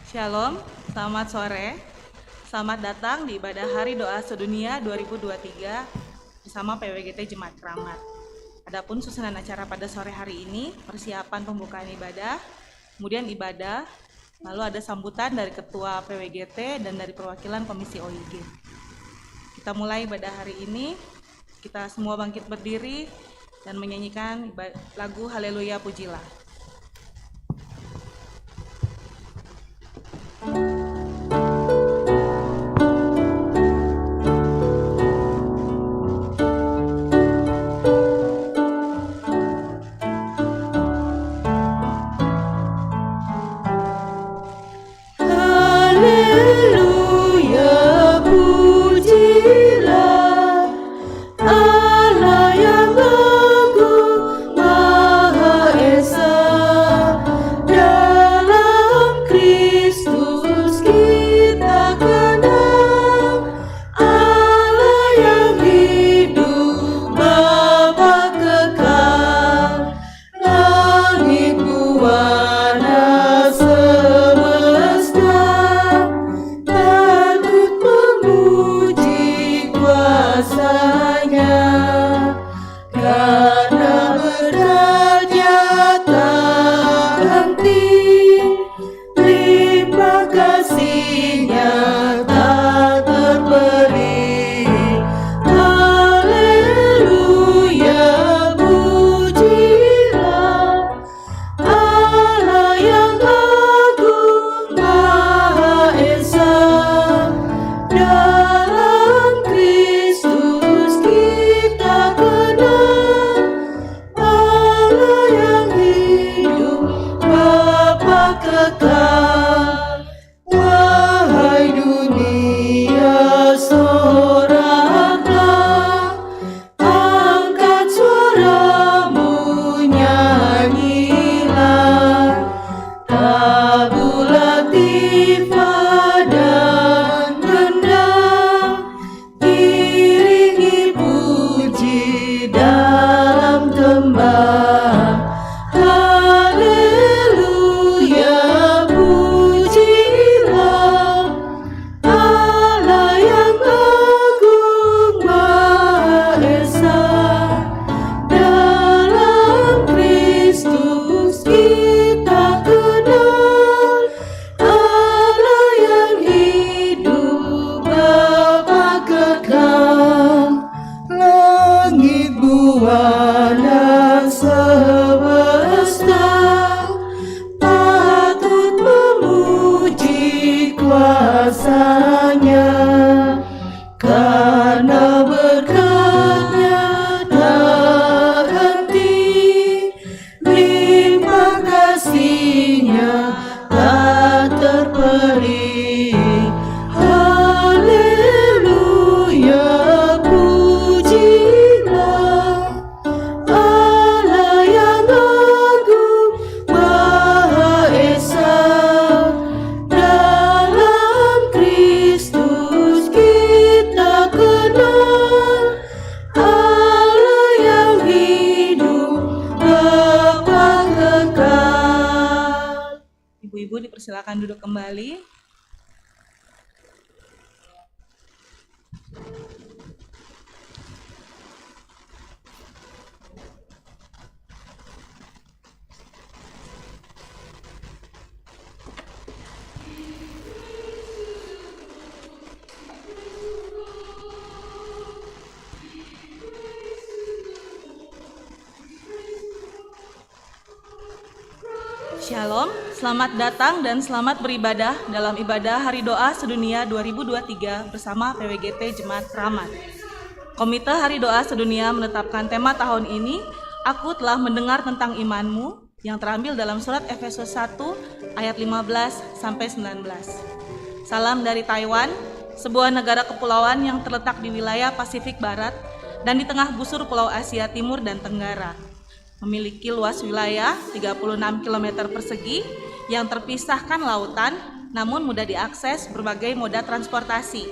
Shalom, selamat sore. Selamat datang di ibadah Hari Doa Sedunia 2023 bersama PWGT Jemaat Keramat. Adapun susunan acara pada sore hari ini, persiapan pembukaan ibadah, kemudian ibadah, lalu ada sambutan dari Ketua PWGT dan dari perwakilan Komisi OIG. Kita mulai ibadah hari ini, kita semua bangkit berdiri dan menyanyikan lagu Haleluya Pujilah. Silakan duduk kembali. Shalom, selamat datang dan selamat beribadah dalam ibadah Hari Doa Sedunia 2023 bersama PWGT Jemaat Keramat. Komite Hari Doa Sedunia menetapkan tema tahun ini, Aku telah mendengar tentang imanmu, yang terambil dalam surat Efesus 1 ayat 15-19. Salam dari Taiwan, sebuah negara kepulauan yang terletak di wilayah Pasifik Barat dan di tengah busur Pulau Asia Timur dan Tenggara. Memiliki luas wilayah 36 km persegi yang terpisahkan lautan, namun mudah diakses berbagai moda transportasi.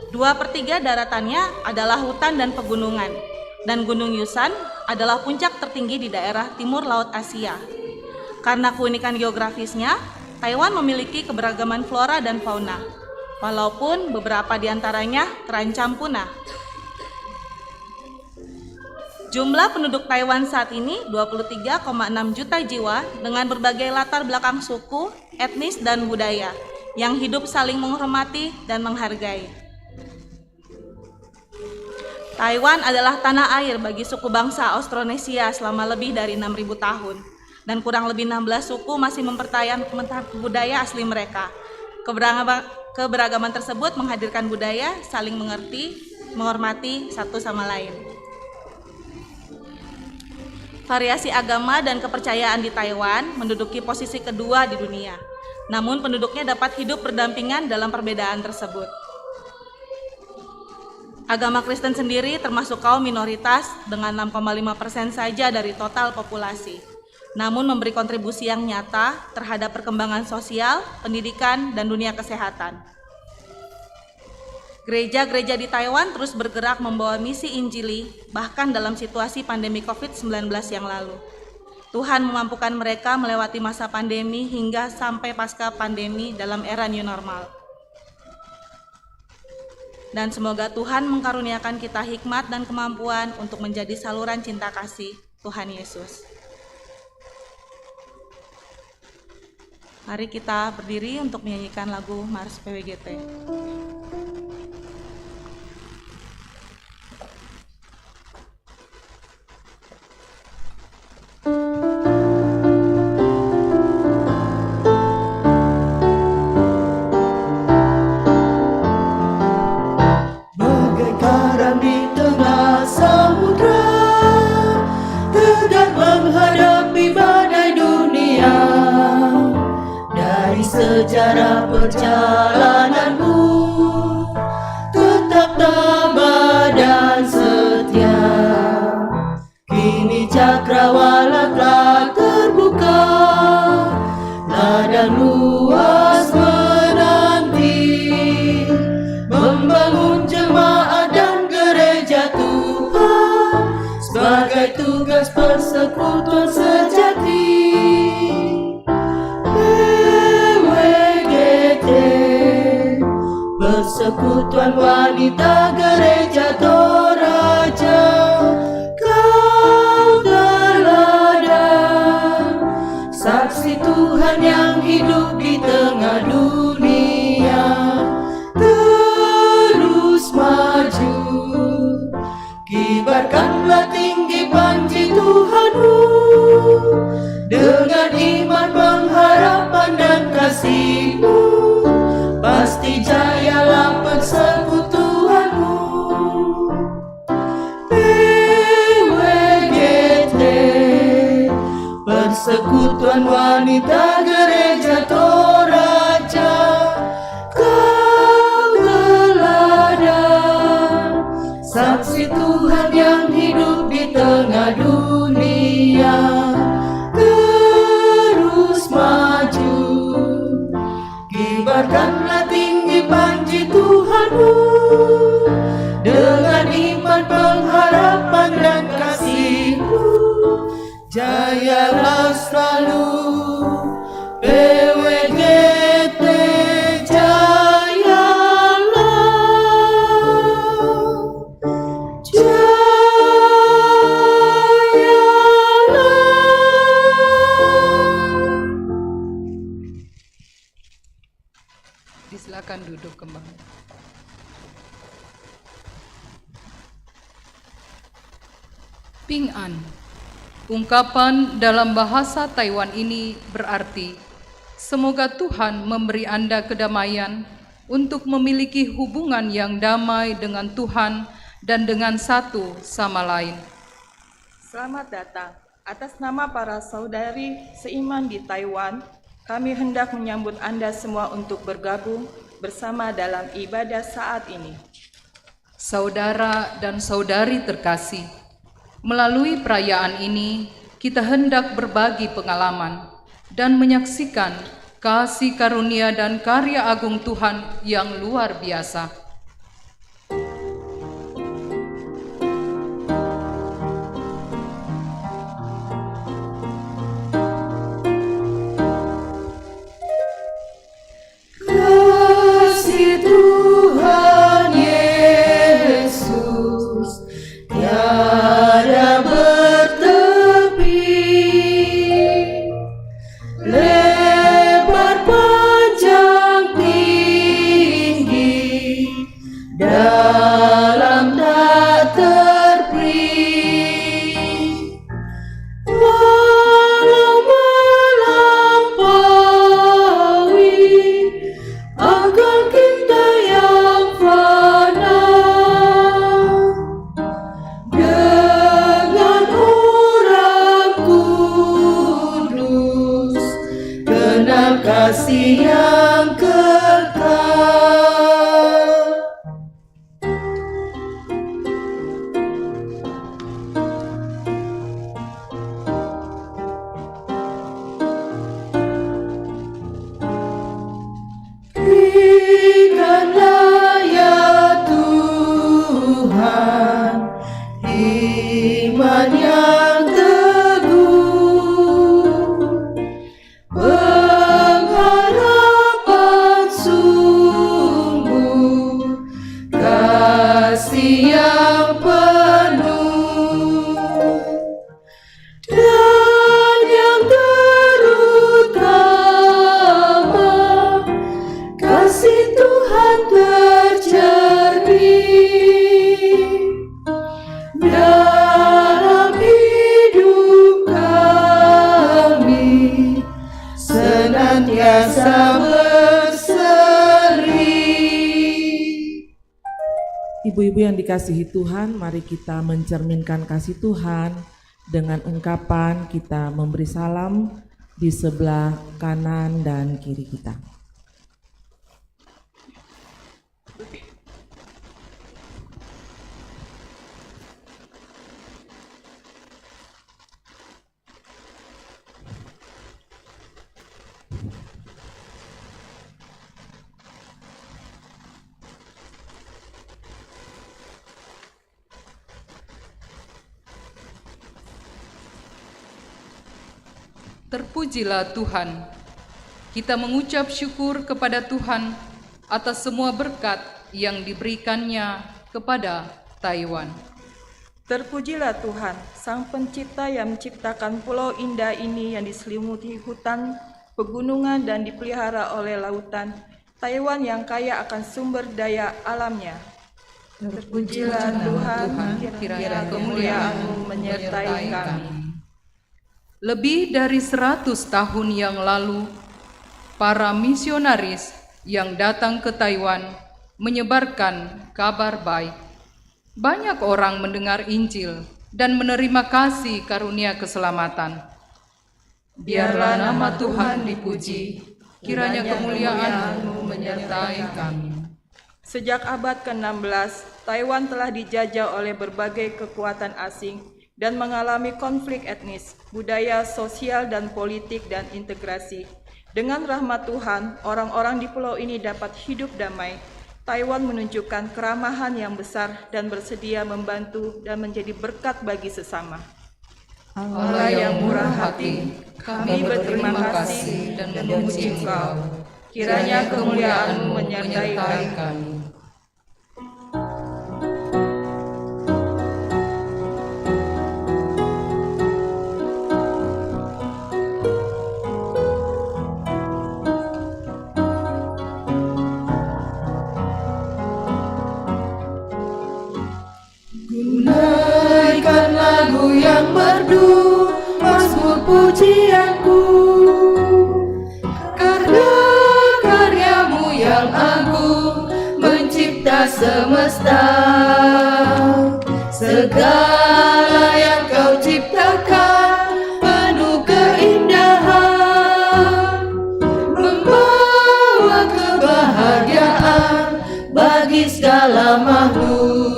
2/3 daratannya adalah hutan dan pegunungan, dan Gunung Yusan adalah puncak tertinggi di daerah timur Laut Asia. Karena keunikan geografisnya, Taiwan memiliki keberagaman flora dan fauna, walaupun beberapa di antaranya terancam punah. Jumlah penduduk Taiwan saat ini 23,6 juta jiwa dengan berbagai latar belakang suku, etnis, dan budaya yang hidup saling menghormati dan menghargai. Taiwan adalah tanah air bagi suku bangsa Austronesia selama lebih dari 6.000 tahun, dan kurang lebih 16 suku masih mempertahankan budaya asli mereka. Keberagaman tersebut menghadirkan budaya saling mengerti, menghormati satu sama lain. Variasi agama dan kepercayaan di Taiwan menduduki posisi kedua di dunia. Namun penduduknya dapat hidup berdampingan dalam perbedaan tersebut. Agama Kristen sendiri termasuk kaum minoritas dengan 6,5% saja dari total populasi, namun memberi kontribusi yang nyata terhadap perkembangan sosial, pendidikan, dan dunia kesehatan. Gereja-gereja di Taiwan terus bergerak membawa misi Injili, bahkan dalam situasi pandemi COVID-19 yang lalu. Tuhan memampukan mereka melewati masa pandemi hingga sampai pasca pandemi dalam era new normal. Dan semoga Tuhan mengkaruniakan kita hikmat dan kemampuan untuk menjadi saluran cinta kasih Tuhan Yesus. Mari kita berdiri untuk menyanyikan lagu Mars PWGT. Sejarah perjalananmu tetap tabah dan setia. Kini cakrawala telah terbuka, ladang luas menanti membangun jemaat dan gereja Tuhan sebagai tugas persekutuan sejati. Persekutuan wanita gereja Toraja, kau teladan saksi Tuhan yang hidup di tengah dunia. Terus maju, kibarkanlah tinggi panji Tuhanmu dengan iman, pengharapan dan kasih-Mu. Pasti jayalah persekutuanmu. PWGT, Persekutuan Wanita Gereja Toraja, kau teladan saksi Tuhan yang hidup di tengah dunia. Terus maju, kibarkanlah tinggi panji Tuhanmu dengan iman, pengharapan dan kasih-Mu. Jayalah selalu PWGT, jayalah, jayalah. Silakan duduk kembali. Ping An, ungkapan dalam bahasa Taiwan ini berarti, semoga Tuhan memberi Anda kedamaian untuk memiliki hubungan yang damai dengan Tuhan dan dengan satu sama lain. Selamat datang. Atas nama para saudari seiman di Taiwan, kami hendak menyambut Anda semua untuk bergabung bersama dalam ibadah saat ini. Saudara dan saudari terkasih, melalui perayaan ini, kita hendak berbagi pengalaman dan menyaksikan kasih karunia dan karya agung Tuhan yang luar biasa. ibu-ibu yang dikasihi Tuhan, mari kita mencerminkan kasih Tuhan dengan ungkapan kita memberi salam di sebelah kanan dan kiri kita. Terpujilah Tuhan. Kita mengucap syukur kepada Tuhan atas semua berkat yang diberikannya kepada Taiwan. Terpujilah Tuhan, Sang Pencipta yang menciptakan pulau indah ini yang diselimuti hutan, pegunungan dan dipelihara oleh lautan, Taiwan yang kaya akan sumber daya alamnya. Terpujilah Tuhan, kiranya kemuliaan-Mu menyertai kami. Lebih dari 100 tahun yang lalu, para misionaris yang datang ke Taiwan menyebarkan kabar baik. Banyak orang mendengar Injil dan menerima kasih karunia keselamatan. Biarlah nama Tuhan dipuji, kiranya kemuliaan-Mu menyertai kami. Sejak abad ke-16, Taiwan telah dijajah oleh berbagai kekuatan asing dan mengalami konflik etnis, budaya, sosial, dan politik, dan integrasi. Dengan rahmat Tuhan, orang-orang di pulau ini dapat hidup damai. Taiwan menunjukkan keramahan yang besar dan bersedia membantu dan menjadi berkat bagi sesama. Allah yang murah hati, kami berterima kasih dan memuji Engkau. Kiranya kemuliaan-Mu menyertai kami. Naikkan lagu yang merdu, mazmur pujianku, karena karya-Mu yang agung mencipta semesta. Segala yang Kau ciptakan penuh keindahan, membawa kebahagiaan bagi segala makhluk.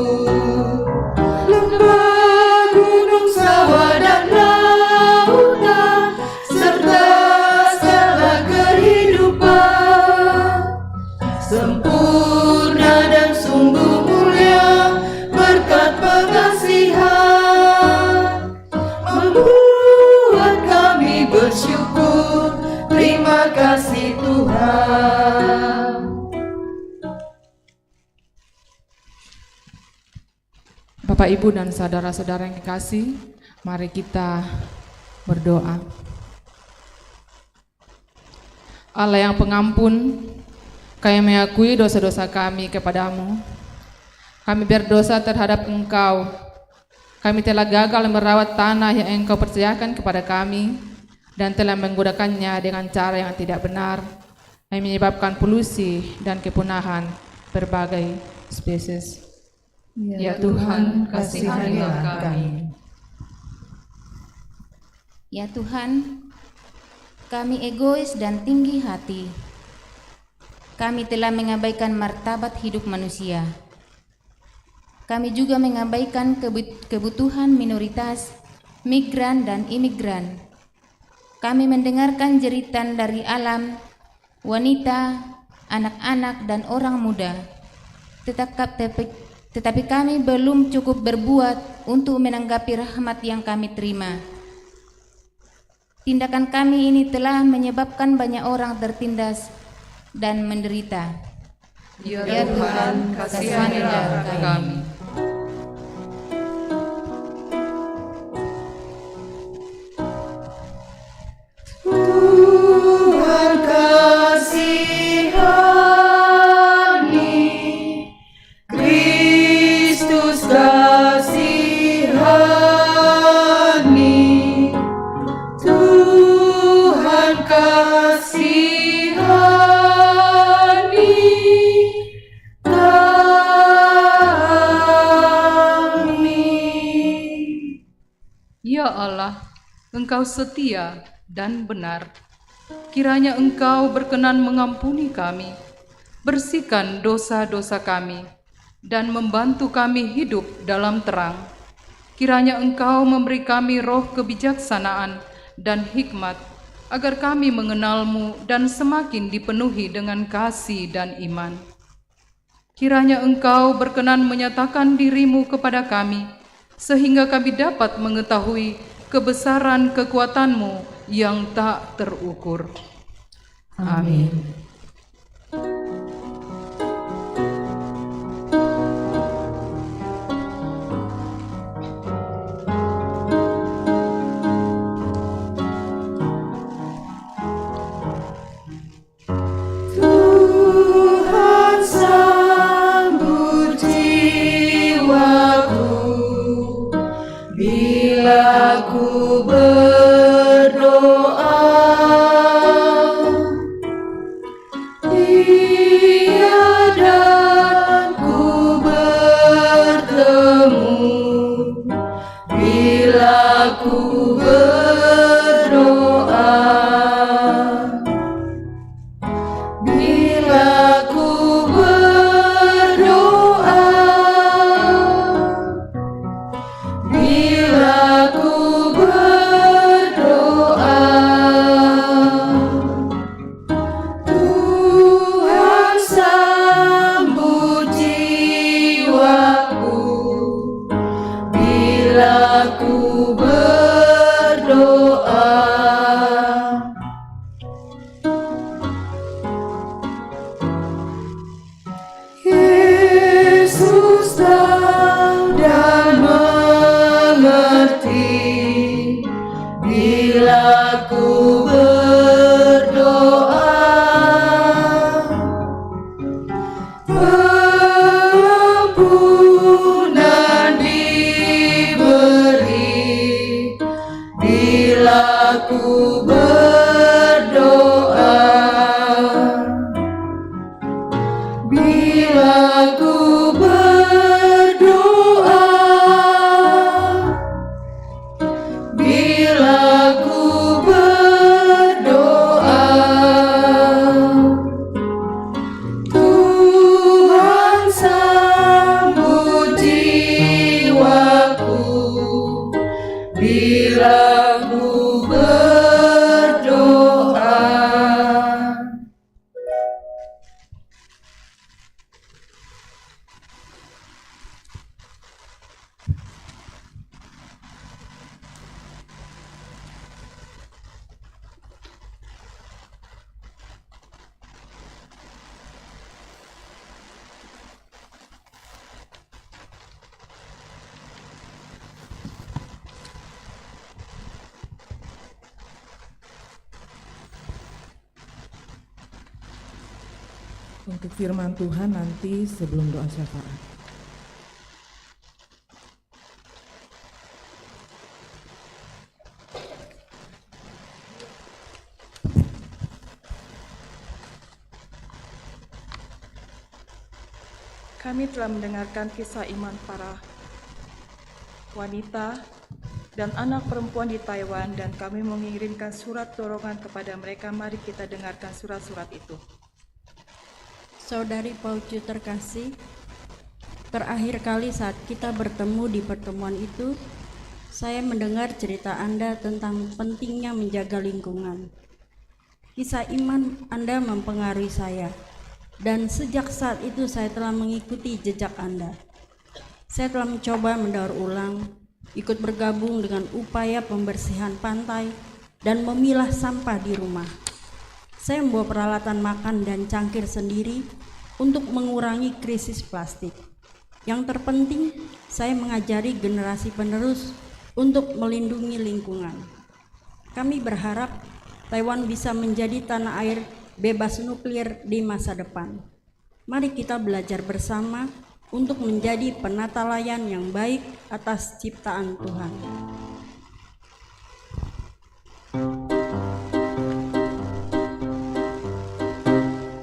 Sempurna dan sungguh mulia berkat pengasihan, membuat kami bersyukur. Terima kasih Tuhan. Bapak, Ibu, dan saudara-saudara yang kekasih, mari kita berdoa. Allah yang pengampun, Kami mengakui dosa-dosa kami kepadamu. Kami berdosa terhadap Engkau. Kami telah gagal merawat tanah yang Engkau percayakan kepada kami dan telah menggunakannya dengan cara yang tidak benar, yang menyebabkan polusi dan kepunahan berbagai spesies. Ya Tuhan, kasihanilah kami. Ya Tuhan, kami egois dan tinggi hati. Kami telah mengabaikan martabat hidup manusia. Kami juga mengabaikan kebutuhan minoritas, migran dan imigran. Kami mendengarkan jeritan dari alam, wanita, anak-anak dan orang muda. Tetapi kami belum cukup berbuat untuk menanggapi rahmat yang kami terima. Tindakan kami ini telah menyebabkan banyak orang tertindas dan menderita. Ya Tuhan, kasihanilah kami. Tuhan kasihani, Kristus kasihani, Tuhan kasihani, kasihani. Ya Allah, Engkau setia dan benar. Kiranya Engkau berkenan mengampuni kami, bersihkan dosa-dosa kami, dan membantu kami hidup dalam terang. Kiranya Engkau memberi kami roh kebijaksanaan dan hikmat, agar kami mengenal-Mu dan semakin dipenuhi dengan kasih dan iman. Kiranya Engkau berkenan menyatakan diri-Mu kepada kami, sehingga kami dapat mengetahui kebesaran kekuatan-Mu yang tak terukur. Amin. Tuhan sambut jiwaku bila ku berdoa. Dia dan ku bertemu bila ku berdoa. Bila ku berdoa, bila ku berdoa, Tuhan sambut jiwaku bila ku berdoa. Yesus tahu dan mengerti bila ku berdoa. Pengampunan diberi bila ku berdoa. Bila ku berdoa, bila ku berdoa, Tuhan sambut jiwaku bila ku berdoa. Untuk firman Tuhan nanti sebelum doa syafaat. Kami telah mendengarkan kisah iman para wanita dan anak perempuan di Taiwan, dan kami mengirimkan surat dorongan kepada mereka. Mari kita dengarkan surat-surat itu. Saudari Paucu terkasih, terakhir kali saat kita bertemu di pertemuan itu, saya mendengar cerita Anda tentang pentingnya menjaga lingkungan. Kisah iman Anda mempengaruhi saya, dan sejak saat itu saya telah mengikuti jejak Anda. Saya telah mencoba mendaur ulang, ikut bergabung dengan upaya pembersihan pantai, dan memilah sampah di rumah. Saya membawa peralatan makan dan cangkir sendiri untuk mengurangi krisis plastik. Yang terpenting, saya mengajari generasi penerus untuk melindungi lingkungan. Kami berharap Taiwan bisa menjadi tanah air bebas nuklir di masa depan. Mari kita belajar bersama untuk menjadi penata layan yang baik atas ciptaan Tuhan.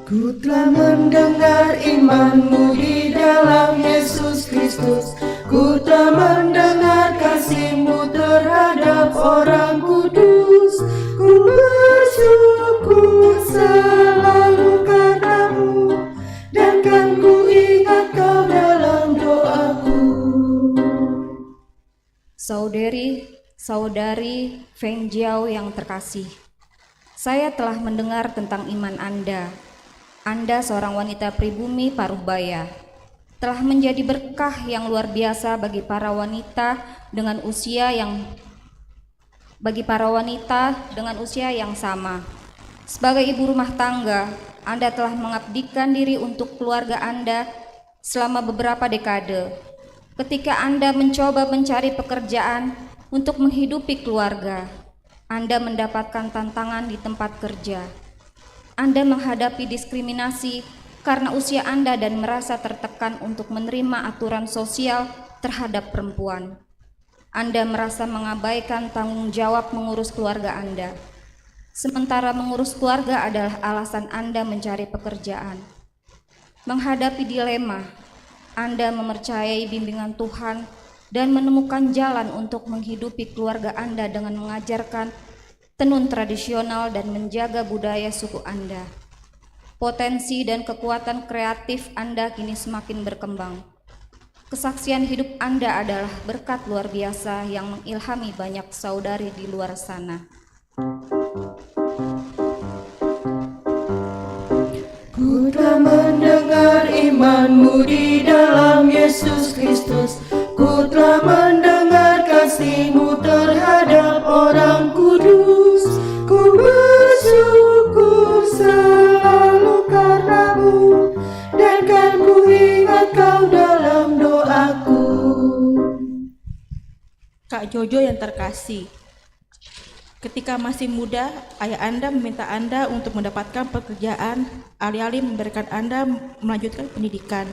Ku telah mendengar imanmu di dalam Yesus Kristus. Ku telah mendengar kasihmu terhadap orang kudus. Ku bersyukur selalu karena-Mu, dan kan ku ingat Kau dalam doaku. Saudari Feng Jiao yang terkasih, saya telah mendengar tentang iman Anda. Anda seorang wanita pribumi paruh baya, telah menjadi berkah yang luar biasa bagi para wanita dengan usia yang sama. Sebagai ibu rumah tangga, Anda telah mengabdikan diri untuk keluarga Anda selama beberapa dekade. Ketika Anda mencoba mencari pekerjaan untuk menghidupi keluarga, Anda mendapatkan tantangan di tempat kerja. Anda menghadapi diskriminasi karena usia Anda dan merasa tertekan untuk menerima aturan sosial terhadap perempuan. Anda merasa mengabaikan tanggung jawab mengurus keluarga Anda. Sementara mengurus keluarga adalah alasan Anda mencari pekerjaan. Menghadapi dilema, Anda mempercayai bimbingan Tuhan dan menemukan jalan untuk menghidupi keluarga Anda dengan mengajarkan tenun tradisional dan menjaga budaya suku Anda. Potensi dan kekuatan kreatif Anda kini semakin berkembang. Kesaksian hidup Anda adalah berkat luar biasa yang mengilhami banyak saudari di luar sana. Ku telah mendengar iman-Mu di dalam Yesus Kristus. Ku telah mendengar kasih-Mu terhadap orang kudus. Ku bersyukur selalu karena-Mu, dan kan ku ingat Kau dalam doaku. Kak Jojo yang terkasih, ketika masih muda, ayah Anda meminta Anda untuk mendapatkan pekerjaan, alih-alih memberikan Anda melanjutkan pendidikan.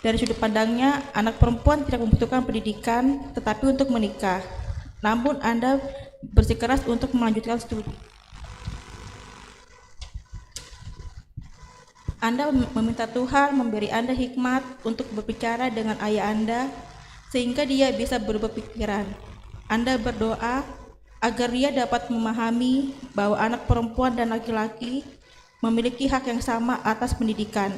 Dari sudut pandangnya, anak perempuan tidak membutuhkan pendidikan, tetapi untuk menikah. Namun Anda bersikeras untuk melanjutkan studi. Anda meminta Tuhan memberi Anda hikmat untuk berbicara dengan ayah Anda, sehingga dia bisa berubah pikiran. Anda berdoa agar dia dapat memahami bahwa anak perempuan dan laki-laki memiliki hak yang sama atas pendidikan.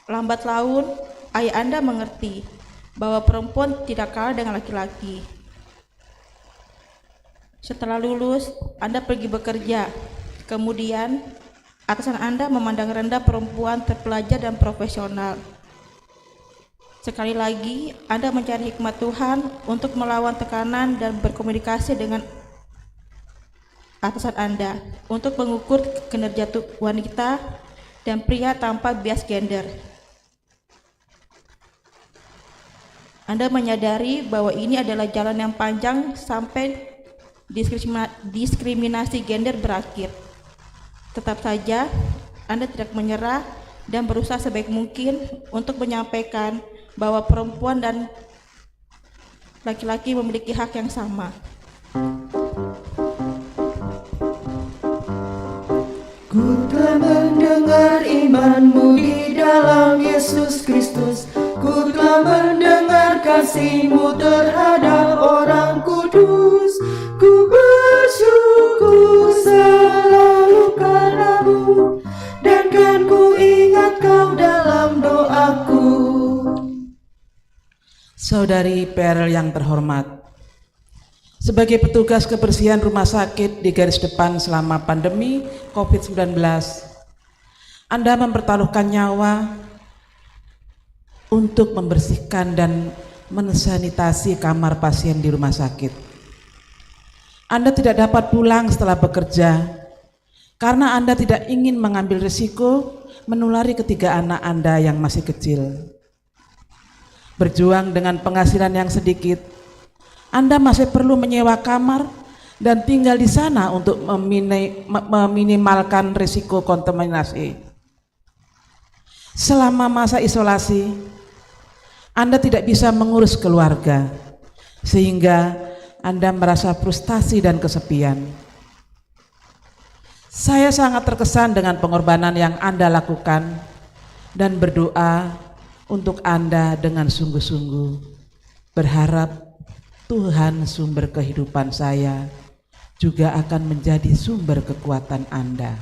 Lambat laun, ayah Anda mengerti bahwa perempuan tidak kalah dengan laki-laki. Setelah lulus, Anda pergi bekerja. Kemudian, atasan Anda memandang rendah perempuan terpelajar dan profesional. Sekali lagi, Anda mencari hikmat Tuhan untuk melawan tekanan dan berkomunikasi dengan atasan Anda untuk mengukur kinerja wanita dan pria tanpa bias gender. Anda menyadari bahwa ini adalah jalan yang panjang sampai diskriminasi gender berakhir. Tetap saja, Anda tidak menyerah dan berusaha sebaik mungkin untuk menyampaikan bahwa perempuan dan laki-laki memiliki hak yang sama. Ku telah mendengar iman-Mu di dalam Yesus Kristus. Ku telah mendengar kasih-Mu terhadap orang kudus. Ku bersyukur selalu karena-Mu, dan kan ku ingat Kau dalam doaku. Saudari Perel yang terhormat, sebagai petugas kebersihan rumah sakit di garis depan selama pandemi COVID-19, Anda mempertaruhkan nyawa untuk membersihkan dan mensanitasi kamar pasien di rumah sakit. Anda tidak dapat pulang setelah bekerja karena Anda tidak ingin mengambil risiko menulari ketiga anak Anda yang masih kecil. Berjuang dengan penghasilan yang sedikit, Anda masih perlu menyewa kamar dan tinggal di sana untuk meminimalkan risiko kontaminasi. Selama masa isolasi, Anda tidak bisa mengurus keluarga, sehingga Anda merasa frustasi dan kesepian. Saya sangat terkesan dengan pengorbanan yang Anda lakukan dan berdoa untuk Anda dengan sungguh-sungguh, berharap Tuhan sumber kehidupan saya, juga akan menjadi sumber kekuatan Anda.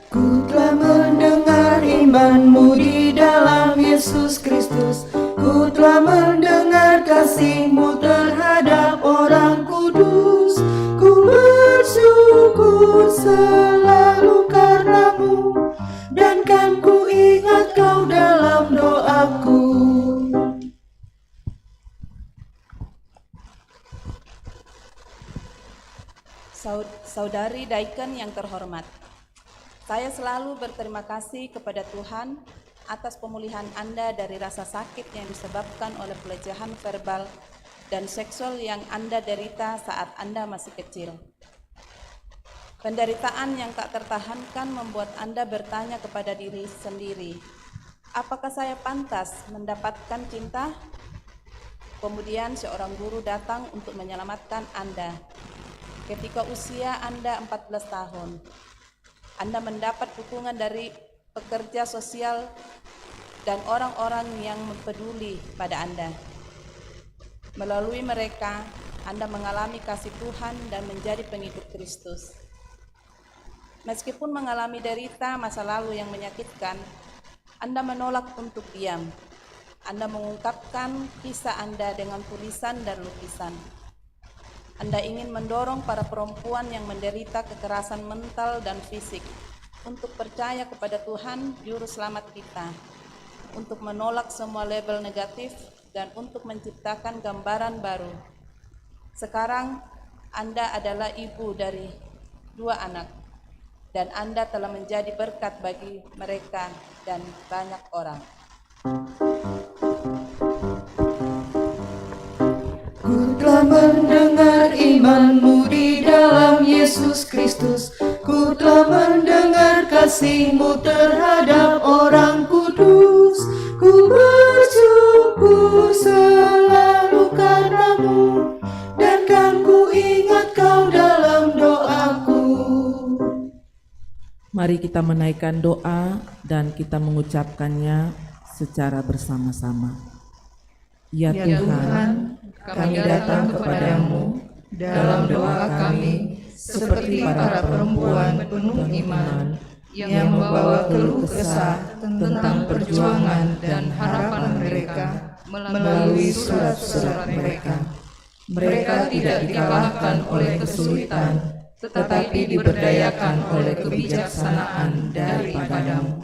Ku telah mendengar imanmu di dalam Yesus Kristus. Ku telah mendengar kasih-Mu terhadap orang kudus. Ku bersyukur selalu karena-Mu, dan kan ku ingat Kau dalam doaku. Saudari Daikon yang terhormat, saya selalu berterima kasih kepada Tuhan atas pemulihan Anda dari rasa sakit yang disebabkan oleh pelecehan verbal dan seksual yang Anda derita saat Anda masih kecil. Penderitaan yang tak tertahankan membuat Anda bertanya kepada diri sendiri, apakah saya pantas mendapatkan cinta? Kemudian seorang guru datang untuk menyelamatkan Anda. Ketika usia Anda 14 tahun, Anda mendapat dukungan dari pekerja sosial dan orang-orang yang peduli pada Anda. Melalui mereka, Anda mengalami kasih Tuhan dan menjadi pengikut Kristus. Meskipun mengalami derita masa lalu yang menyakitkan, Anda menolak untuk diam. Anda mengungkapkan kisah Anda dengan tulisan dan lukisan. Anda ingin mendorong para perempuan yang menderita kekerasan mental dan fisik untuk percaya kepada Tuhan, Juru Selamat kita, untuk menolak semua label negatif dan untuk menciptakan gambaran baru. Sekarang Anda adalah ibu dari 2 anak, dan Anda telah menjadi berkat bagi mereka dan banyak orang. Ku telah mendengar imanmu di dalam Yesus Kristus. Ku telah mendengar kasih-Mu terhadap orang kudus. Ku bersyukur selalu karena-Mu, dan kan ku ingat Kau dalam doaku. Mari kita menaikkan doa dan kita mengucapkannya secara bersama-sama. Ya Tuhan, kami datang kepadamu dalam doa kami seperti para perempuan penuh iman yang membawa keluh kesah tentang perjuangan dan harapan mereka melalui surat-surat mereka. Mereka tidak dikalahkan oleh kesulitan, tetapi diberdayakan oleh kebijaksanaan daripadamu.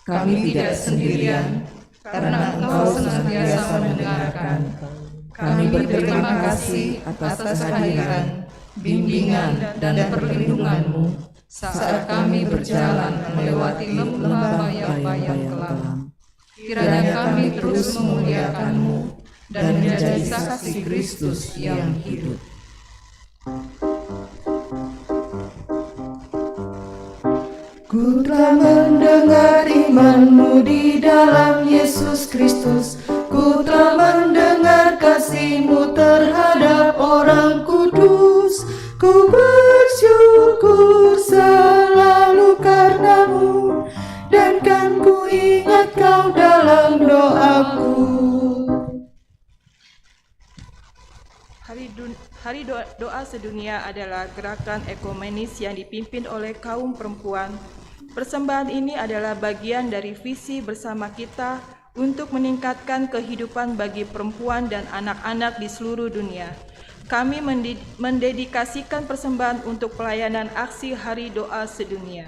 Kami tidak sendirian, karena Engkau senantiasa mendengarkan. Kami berterima kasih atas kehadiran, bimbingan, dan perlindungan-Mu saat kami berjalan melewati lembah bayang-bayang kelam. Kiranya kami terus memuliakan-Mu dan menjadi saksi Kristus yang hidup. Ku telah mendengar imanmu di dalam Yesus Kristus. Ku telah mendengar kasih-Mu terhadap orang kudus. Ku bersyukur selalu karena-Mu, dan kan ku ingat Kau dalam doaku. Hari doa sedunia adalah gerakan ekumenis yang dipimpin oleh kaum perempuan. Persembahan ini adalah bagian dari visi bersama kita untuk meningkatkan kehidupan bagi perempuan dan anak-anak di seluruh dunia. Kami mendedikasikan persembahan untuk pelayanan aksi Hari Doa Sedunia.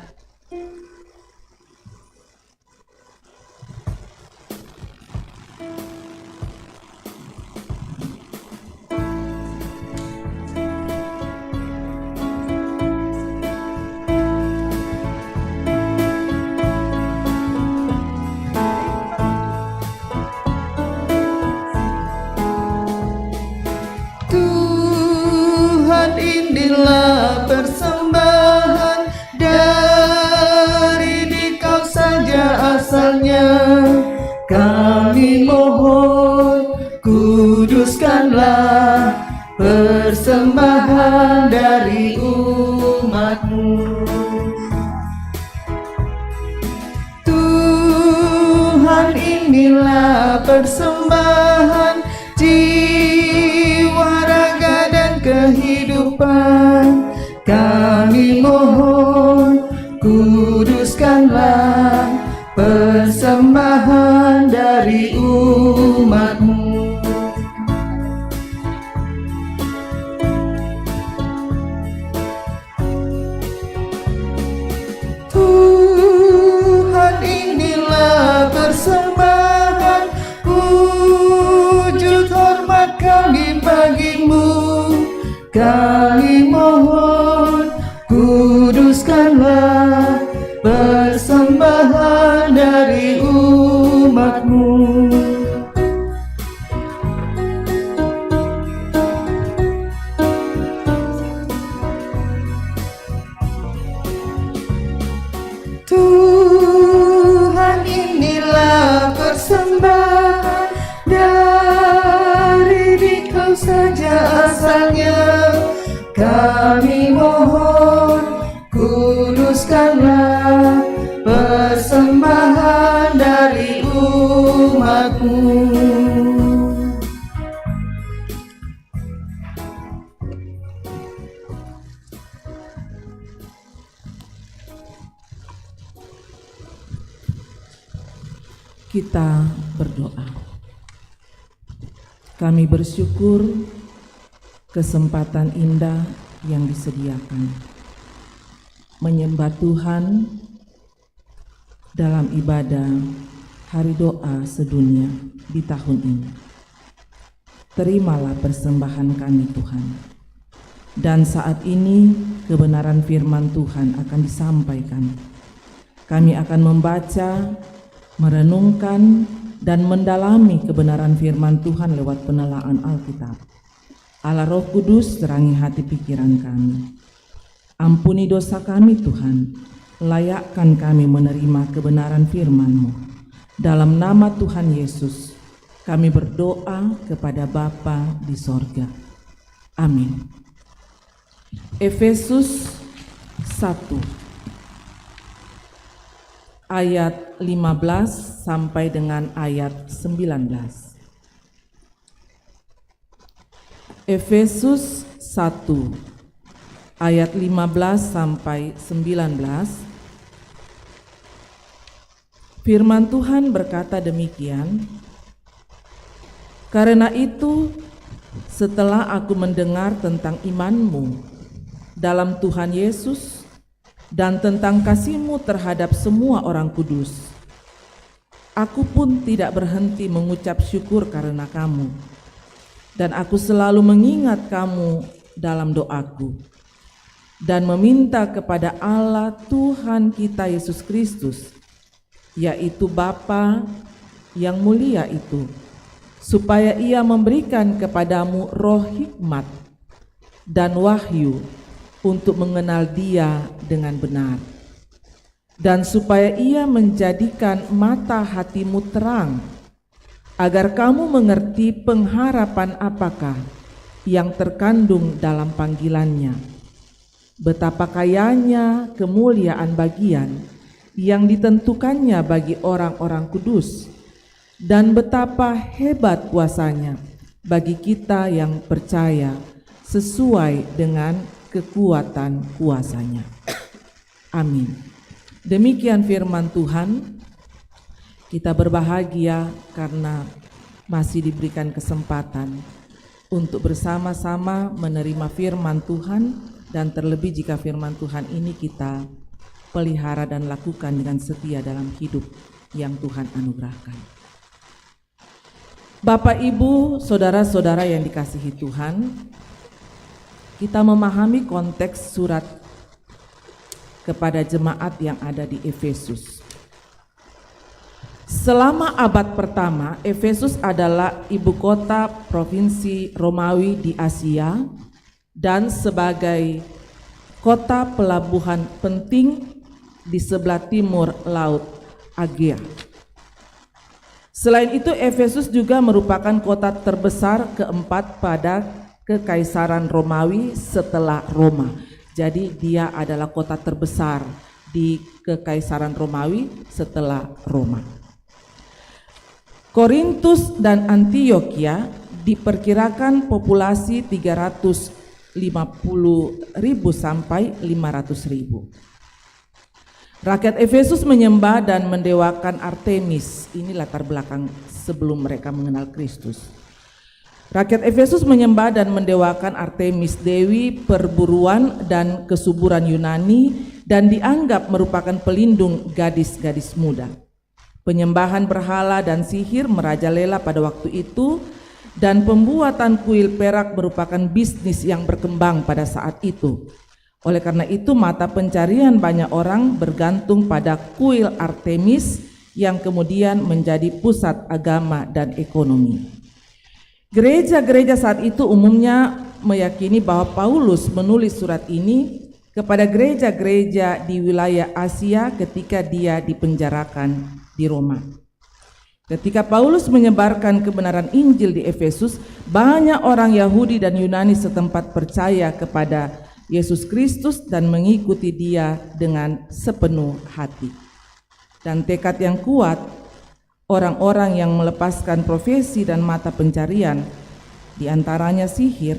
Inilah persembahan dari Dikau saja asalnya. Kami mohon, kuduskanlah persembahan dari umat-Mu. Tuhan, inilah persembahan jiwa, raga dan kehidupan. Kami mohon kuduskanlah persembahan dari umat-Mu. Tuhan, inilah persembahan wujud hormat kami bagi-Mu. Kami mohon kuduskanlah persembahan dari umat-Mu. Tuhan, inilah persembahan dari Dikau saja asalnya. Kami mohon kuduskanlah persembahan dari umat-Mu. Kita berdoa. Kami bersyukur kesempatan indah yang disediakan menyembah Tuhan dalam ibadah Hari Doa Sedunia di tahun ini. Terimalah persembahan kami Tuhan. Dan saat ini kebenaran firman Tuhan akan disampaikan. Kami akan membaca, merenungkan, dan mendalami kebenaran firman Tuhan lewat penelaan Alkitab. Allah Roh Kudus terangi hati pikiran kami. Ampuni dosa kami Tuhan, layakkan kami menerima kebenaran firman-Mu. Dalam nama Tuhan Yesus, kami berdoa kepada Bapa di sorga. Amin. Efesus 1 ayat 15 sampai dengan ayat 19. Efesus 1 ayat 15 sampai 19. Firman Tuhan berkata demikian, "Karena itu, setelah aku mendengar tentang iman-Mu dalam Tuhan Yesus dan tentang kasih-Mu terhadap semua orang kudus, aku pun tidak berhenti mengucap syukur karena kamu. Dan aku selalu mengingat kamu dalam doaku dan meminta kepada Allah Tuhan kita Yesus Kristus, yaitu Bapa yang mulia itu, supaya Ia memberikan kepadamu roh hikmat dan wahyu untuk mengenal Dia dengan benar, dan supaya Ia menjadikan mata hatimu terang, agar kamu mengerti pengharapan apakah yang terkandung dalam panggilannya, betapa kayanya kemuliaan bagian yang ditentukannya bagi orang-orang kudus, dan betapa hebat kuasanya bagi kita yang percaya sesuai dengan kekuatan kuasanya." Amin. Demikian firman Tuhan. Kita berbahagia karena masih diberikan kesempatan untuk bersama-sama menerima firman Tuhan, dan terlebih jika firman Tuhan ini kita pelihara dan lakukan dengan setia dalam hidup yang Tuhan anugerahkan. Bapak, Ibu, saudara-saudara yang dikasihi Tuhan, kita memahami konteks surat kepada jemaat yang ada di Efesus. Selama abad pertama, Efesus adalah ibu kota provinsi Romawi di Asia dan sebagai kota pelabuhan penting di sebelah timur Laut Aegea. Selain itu, Efesus juga merupakan kota terbesar keempat pada Kekaisaran Romawi setelah Roma. Jadi dia adalah kota terbesar di Kekaisaran Romawi setelah Roma. Korintus dan Antioquia diperkirakan populasi 350.000 sampai 500.000. Rakyat Efesus menyembah dan mendewakan Artemis. Ini latar belakang sebelum mereka mengenal Kristus. Rakyat Efesus menyembah dan mendewakan Artemis, dewi perburuan dan kesuburan Yunani, dan dianggap merupakan pelindung gadis-gadis muda. Penyembahan berhala dan sihir merajalela pada waktu itu, dan pembuatan kuil perak merupakan bisnis yang berkembang pada saat itu. Oleh karena itu, mata pencarian banyak orang bergantung pada kuil Artemis yang kemudian menjadi pusat agama dan ekonomi. Gereja-gereja saat itu umumnya meyakini bahwa Paulus menulis surat ini kepada gereja-gereja di wilayah Asia ketika dia dipenjarakan di Roma. Ketika Paulus menyebarkan kebenaran Injil di Efesus, banyak orang Yahudi dan Yunani setempat percaya kepada Yesus Kristus dan mengikuti Dia dengan sepenuh hati. Dan tekad yang kuat, orang-orang yang melepaskan profesi dan mata pencarian, di antaranya sihir,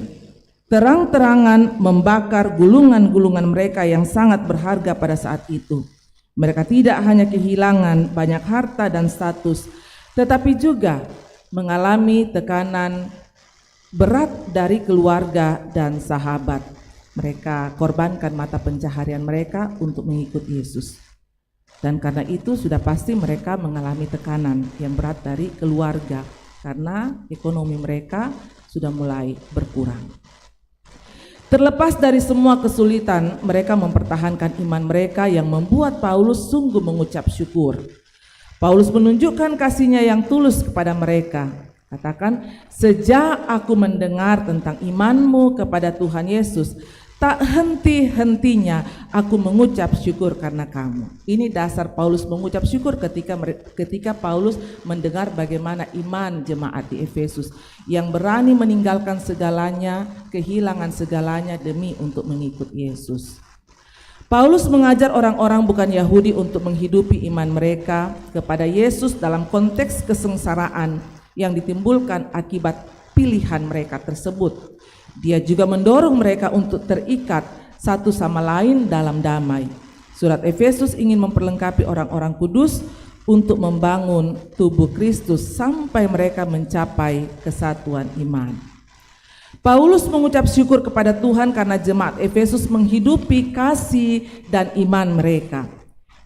terang-terangan membakar gulungan-gulungan mereka yang sangat berharga pada saat itu. Mereka tidak hanya kehilangan banyak harta dan status, tetapi juga mengalami tekanan berat dari keluarga dan sahabat. Mereka korbankan mata pencaharian mereka untuk mengikuti Yesus. Dan karena itu sudah pasti mereka mengalami tekanan yang berat dari keluarga, karena ekonomi mereka sudah mulai berkurang. Terlepas dari semua kesulitan, mereka mempertahankan iman mereka yang membuat Paulus sungguh mengucap syukur. Paulus menunjukkan kasihnya yang tulus kepada mereka. Katakan, sejak aku mendengar tentang imanmu kepada Tuhan Yesus, tak henti-hentinya aku mengucap syukur karena kamu. Ini dasar Paulus mengucap syukur ketika Paulus mendengar bagaimana iman jemaat di Efesus yang berani meninggalkan segalanya, kehilangan segalanya demi untuk mengikut Yesus. Paulus mengajar orang-orang bukan Yahudi untuk menghidupi iman mereka kepada Yesus dalam konteks kesengsaraan yang ditimbulkan akibat pilihan mereka tersebut. Dia juga mendorong mereka untuk terikat satu sama lain dalam damai. Surat Efesus ingin memperlengkapi orang-orang kudus untuk membangun tubuh Kristus sampai mereka mencapai kesatuan iman. Paulus mengucap syukur kepada Tuhan karena jemaat Efesus menghidupi kasih dan iman mereka.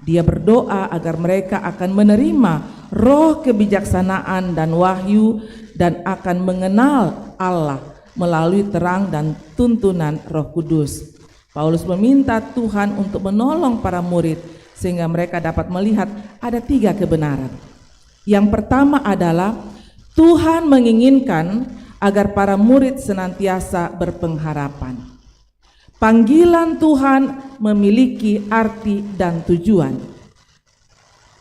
Dia berdoa agar mereka akan menerima roh kebijaksanaan dan wahyu dan akan mengenal Allah melalui terang dan tuntunan Roh Kudus. Paulus meminta Tuhan untuk menolong para murid sehingga mereka dapat melihat ada 3 kebenaran. Yang pertama adalah Tuhan menginginkan agar para murid senantiasa berpengharapan. Panggilan Tuhan memiliki arti dan tujuan.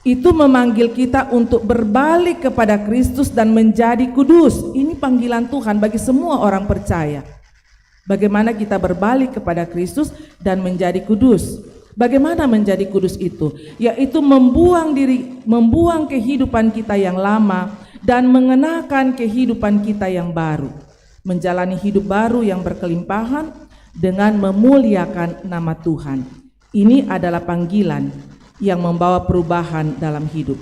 Itu memanggil kita untuk berbalik kepada Kristus dan menjadi kudus. Ini panggilan Tuhan bagi semua orang percaya. Bagaimana kita berbalik kepada Kristus dan menjadi kudus. Bagaimana menjadi kudus itu? Yaitu membuang kehidupan kita yang lama dan mengenakan kehidupan kita yang baru. Menjalani hidup baru yang berkelimpahan dengan memuliakan nama Tuhan. Ini adalah panggilan yang membawa perubahan dalam hidup.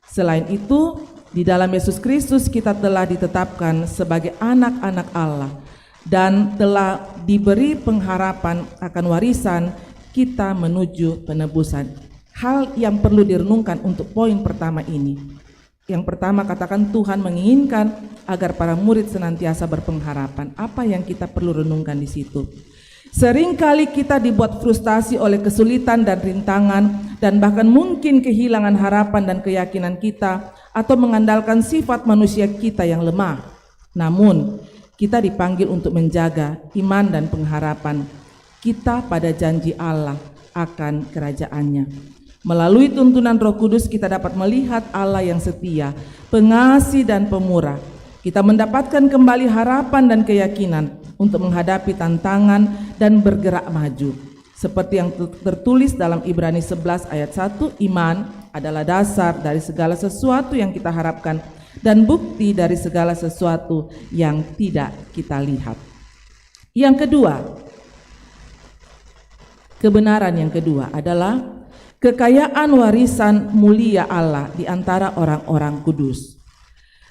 Selain itu, di dalam Yesus Kristus kita telah ditetapkan sebagai anak-anak Allah dan telah diberi pengharapan akan warisan kita menuju penebusan. Hal yang perlu direnungkan untuk poin pertama ini. Yang pertama, katakan Tuhan menginginkan agar para murid senantiasa berpengharapan. Apa yang kita perlu renungkan di situ? Seringkali kita dibuat frustasi oleh kesulitan dan rintangan dan bahkan mungkin kehilangan harapan dan keyakinan kita atau mengandalkan sifat manusia kita yang lemah. Namun, kita dipanggil untuk menjaga iman dan pengharapan kita pada janji Allah akan kerajaannya. Melalui tuntunan Roh Kudus kita dapat melihat Allah yang setia, pengasih dan pemurah. Kita mendapatkan kembali harapan dan keyakinan untuk menghadapi tantangan dan bergerak maju. Seperti yang tertulis dalam Ibrani 11 ayat 1, iman adalah dasar dari segala sesuatu yang kita harapkan dan bukti dari segala sesuatu yang tidak kita lihat. Yang kedua, kebenaran yang kedua adalah kekayaan warisan mulia Allah di antara orang-orang kudus.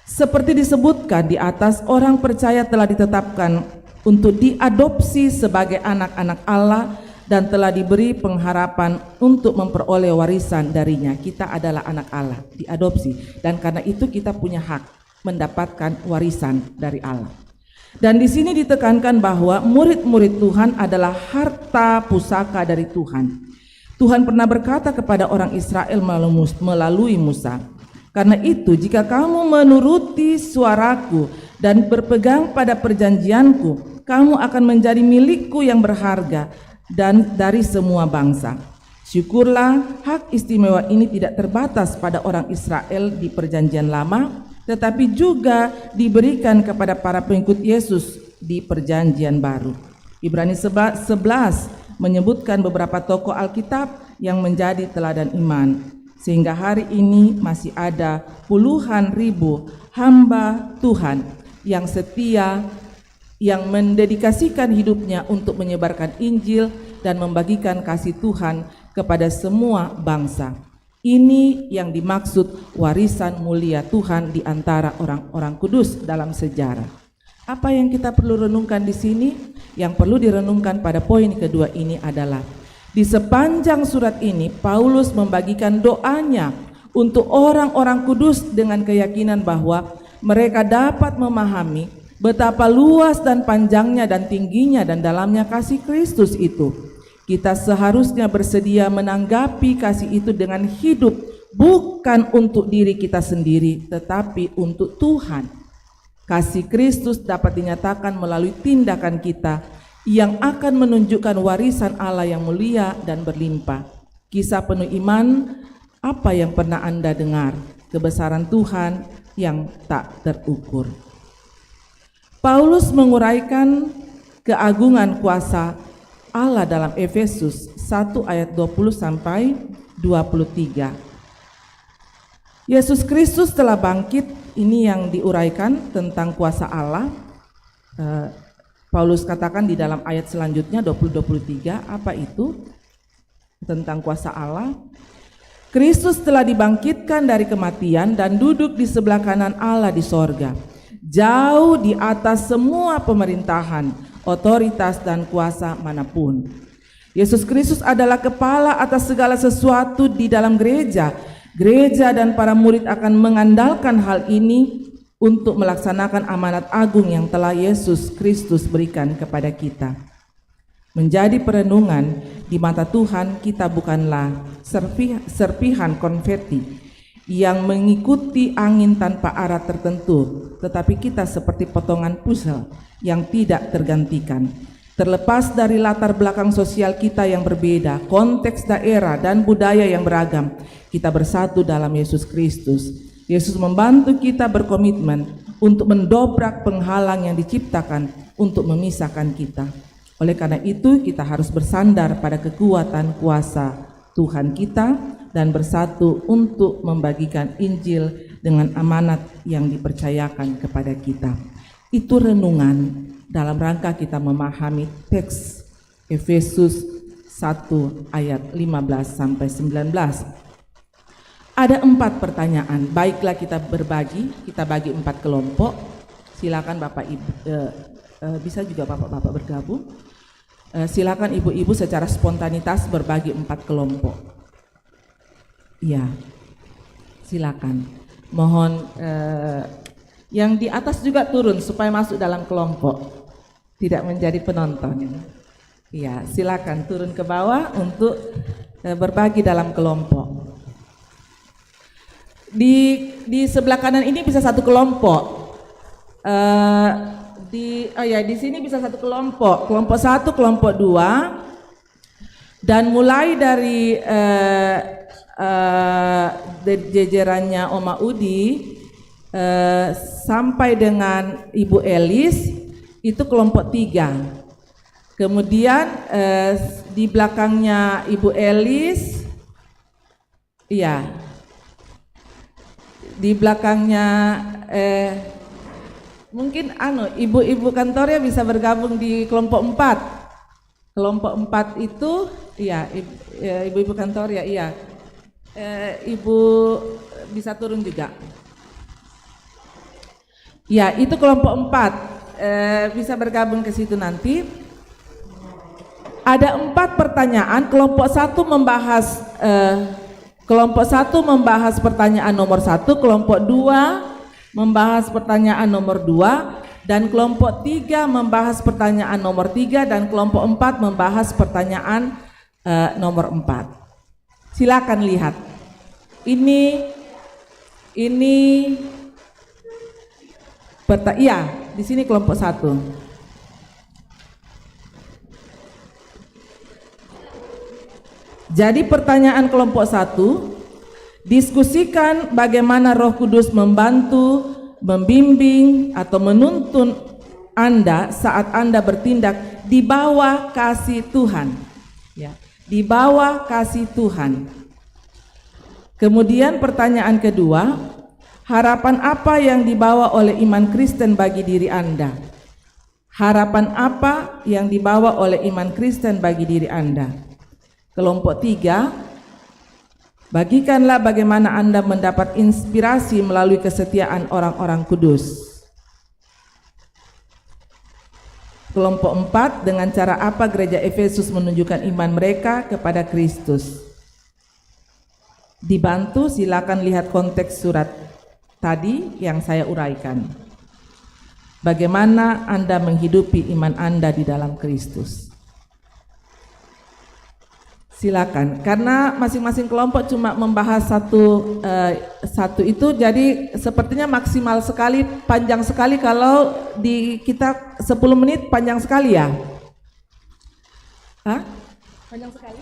Seperti disebutkan di atas, orang percaya telah ditetapkan untuk diadopsi sebagai anak-anak Allah dan telah diberi pengharapan untuk memperoleh warisan darinya. Kita adalah anak Allah, diadopsi, dan karena itu kita punya hak mendapatkan warisan dari Allah. Dan di sini ditekankan bahwa murid-murid Tuhan adalah harta pusaka dari Tuhan. Tuhan pernah berkata kepada orang Israel melalui Musa, "Karena itu jika kamu menuruti suaraku dan berpegang pada perjanjianku, kamu akan menjadi milikku yang berharga dan dari semua bangsa." Syukurlah, hak istimewa ini tidak terbatas pada orang Israel di perjanjian lama, tetapi juga diberikan kepada para pengikut Yesus di perjanjian baru. Ibrani 11 menyebutkan beberapa tokoh Alkitab yang menjadi teladan iman, sehingga hari ini masih ada puluhan ribu hamba Tuhan yang setia, yang mendedikasikan hidupnya untuk menyebarkan Injil dan membagikan kasih Tuhan kepada semua bangsa. Ini yang dimaksud warisan mulia Tuhan di antara orang-orang kudus dalam sejarah. Apa yang kita perlu renungkan di sini? Yang perlu direnungkan pada poin kedua ini adalah di sepanjang surat ini Paulus membagikan doanya untuk orang-orang kudus dengan keyakinan bahwa mereka dapat memahami betapa luas dan panjangnya dan tingginya dan dalamnya kasih Kristus itu. Kita seharusnya bersedia menanggapi kasih itu dengan hidup, bukan untuk diri kita sendiri, tetapi untuk Tuhan. Kasih Kristus dapat dinyatakan melalui tindakan kita yang akan menunjukkan warisan Allah yang mulia dan berlimpah. Kisah penuh iman, apa yang pernah Anda dengar? Kebesaran Tuhan yang tak terukur. Paulus menguraikan keagungan kuasa Allah dalam Efesus 1 ayat 20 sampai 23. Yesus Kristus telah bangkit, ini yang diuraikan tentang kuasa Allah. Paulus katakan di dalam ayat selanjutnya 20-23, apa itu? Tentang kuasa Allah. Kristus telah dibangkitkan dari kematian dan duduk di sebelah kanan Allah di sorga, jauh di atas semua pemerintahan, otoritas dan kuasa manapun. Yesus Kristus adalah kepala atas segala sesuatu di dalam gereja. Gereja dan para murid akan mengandalkan hal ini untuk melaksanakan amanat agung yang telah Yesus Kristus berikan kepada kita. Menjadi perenungan, di mata Tuhan kita bukanlah serpihan konfeti yang mengikuti angin tanpa arah tertentu, tetapi kita seperti potongan puzzle yang tidak tergantikan. Terlepas dari latar belakang sosial kita yang berbeda, konteks daerah dan budaya yang beragam, kita bersatu dalam Yesus Kristus. Yesus membantu kita berkomitmen untuk mendobrak penghalang yang diciptakan untuk memisahkan kita. Oleh karena itu, kita harus bersandar pada kekuatan kuasa Tuhan kita dan bersatu untuk membagikan Injil dengan amanat yang dipercayakan kepada kita. Itu renungan dalam rangka kita memahami teks Efesus 1 ayat 15 sampai 19. Ada 4 pertanyaan. Baiklah, kita berbagi, kita bagi 4 kelompok. Silakan Bapak Ibu, bisa juga Bapak-bapak bergabung. Silakan ibu-ibu secara spontanitas berbagi 4 kelompok. Ya, silakan. Mohon yang di atas juga turun supaya masuk dalam kelompok, tidak menjadi penonton. Ya, silakan turun ke bawah untuk berbagi dalam kelompok. Di sebelah kanan ini bisa 1 kelompok. Di sini bisa 1 kelompok. Kelompok 1, kelompok 2. Dan mulai dari jajarannya Oma Udi sampai dengan Ibu Elis itu kelompok 3. Kemudian di belakangnya Ibu Elis, iya, di belakangnya mungkin ibu-ibu kantornya bisa bergabung di kelompok 4. Kelompok 4 itu iya ibu-ibu kantor ya iya. Ibu bisa turun juga. Ya, itu kelompok 4. Bisa bergabung ke situ nanti. Ada 4 pertanyaan. Kelompok 1 membahas pertanyaan nomor 1, kelompok 2 membahas pertanyaan nomor 2, dan kelompok 3 membahas pertanyaan nomor 3, dan kelompok 4 membahas pertanyaan nomor 4. Silakan lihat. Ini di sini kelompok 1. Jadi pertanyaan kelompok 1, diskusikan bagaimana Roh Kudus membantu, membimbing atau menuntun Anda saat Anda bertindak di bawah kasih Tuhan. Ya, di bawah kasih Tuhan. Kemudian pertanyaan kedua, harapan apa yang dibawa oleh iman Kristen bagi diri Anda? Harapan apa yang dibawa oleh iman Kristen bagi diri Anda? Kelompok 3, bagikanlah bagaimana Anda mendapat inspirasi melalui kesetiaan orang-orang kudus. Kelompok 4, dengan cara apa gereja Efesus menunjukkan iman mereka kepada Kristus. Dibantu, silakan lihat konteks surat tadi yang saya uraikan. Bagaimana Anda menghidupi iman Anda di dalam Kristus. Silakan, karena masing-masing kelompok cuma membahas satu itu, jadi sepertinya maksimal sekali, panjang sekali. Kalau di kita 10 menit panjang sekali ya? Hah? Panjang sekali?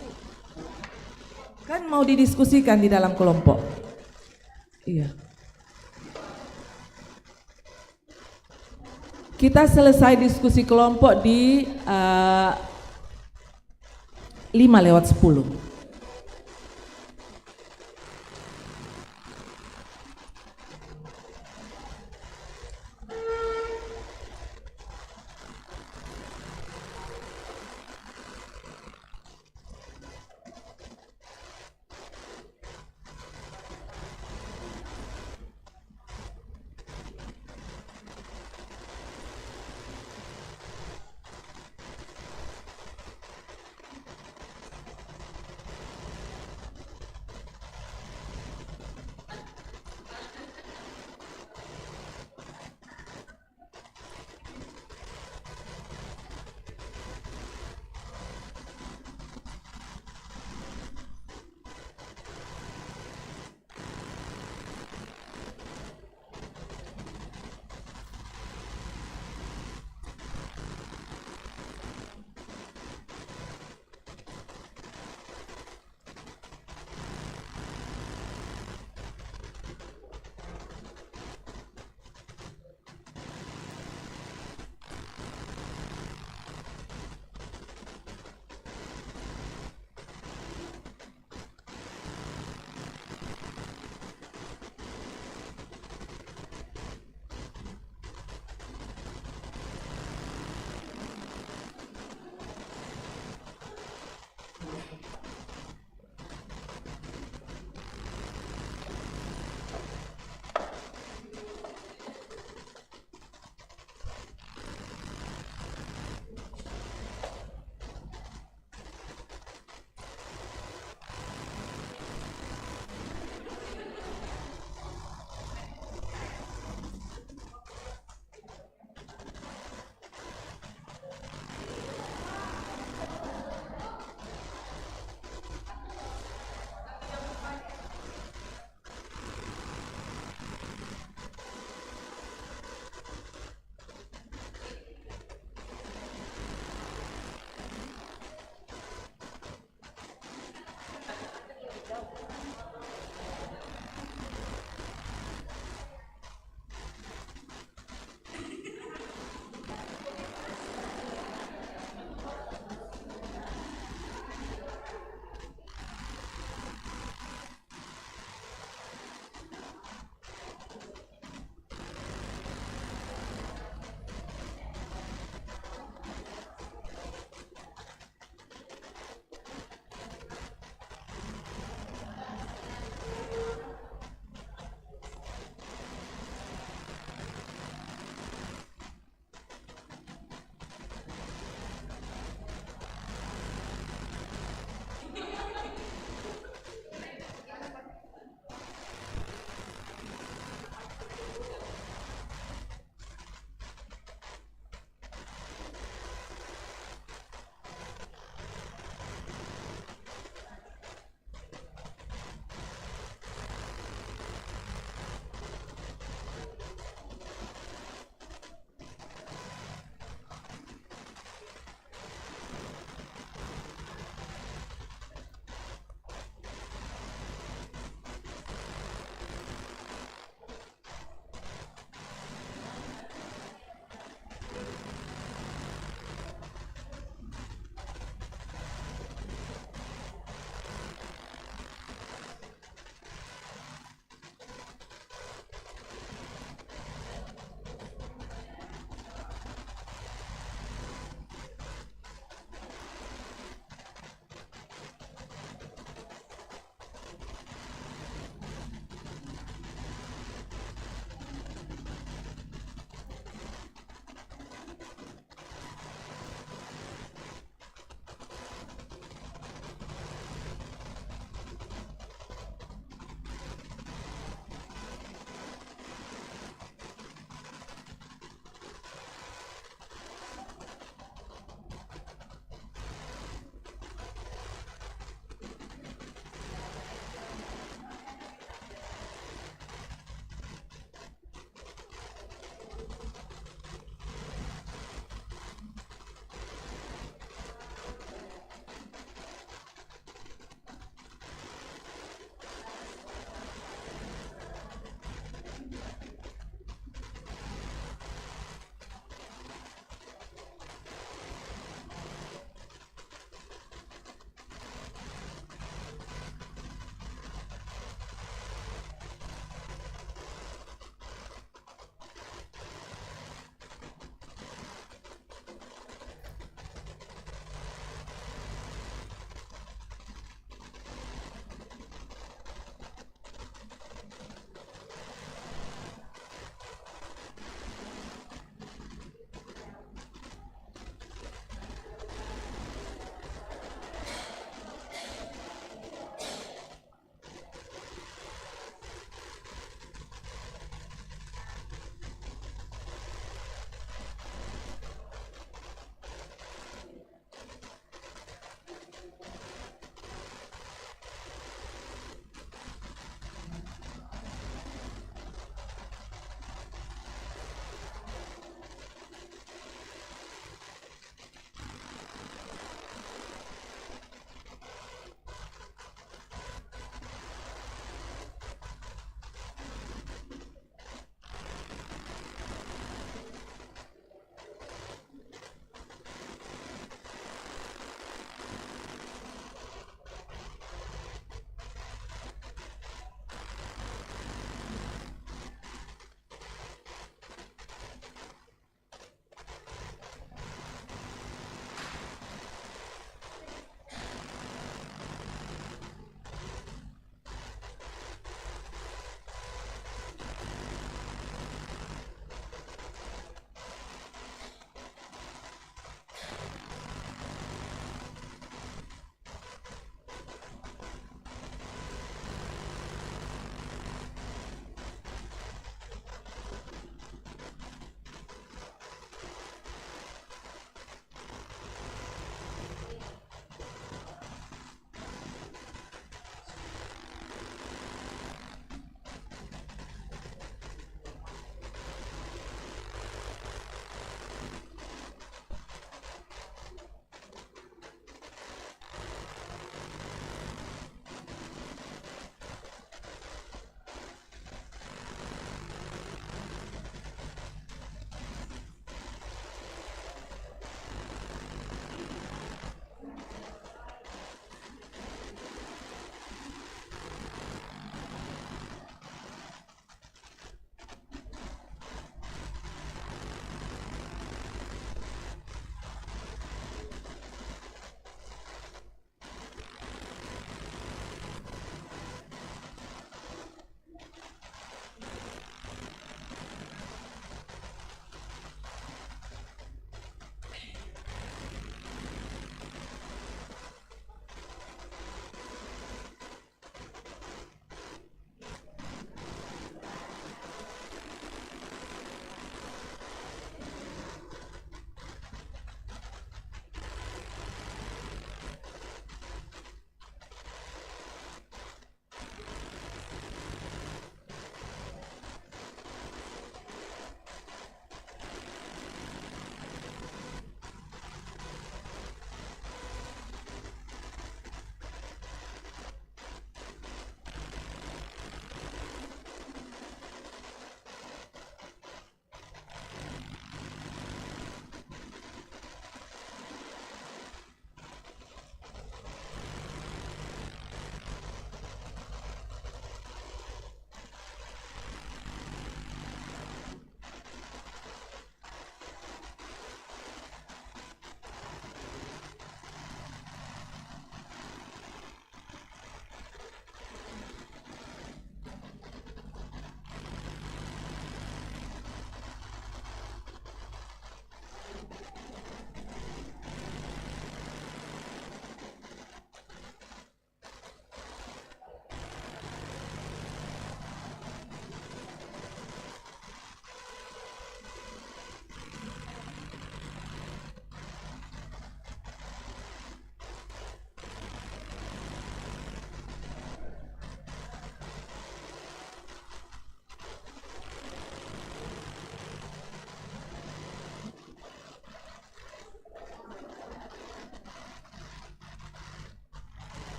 Kan mau didiskusikan di dalam kelompok. Iya. Kita selesai diskusi kelompok di 5:10.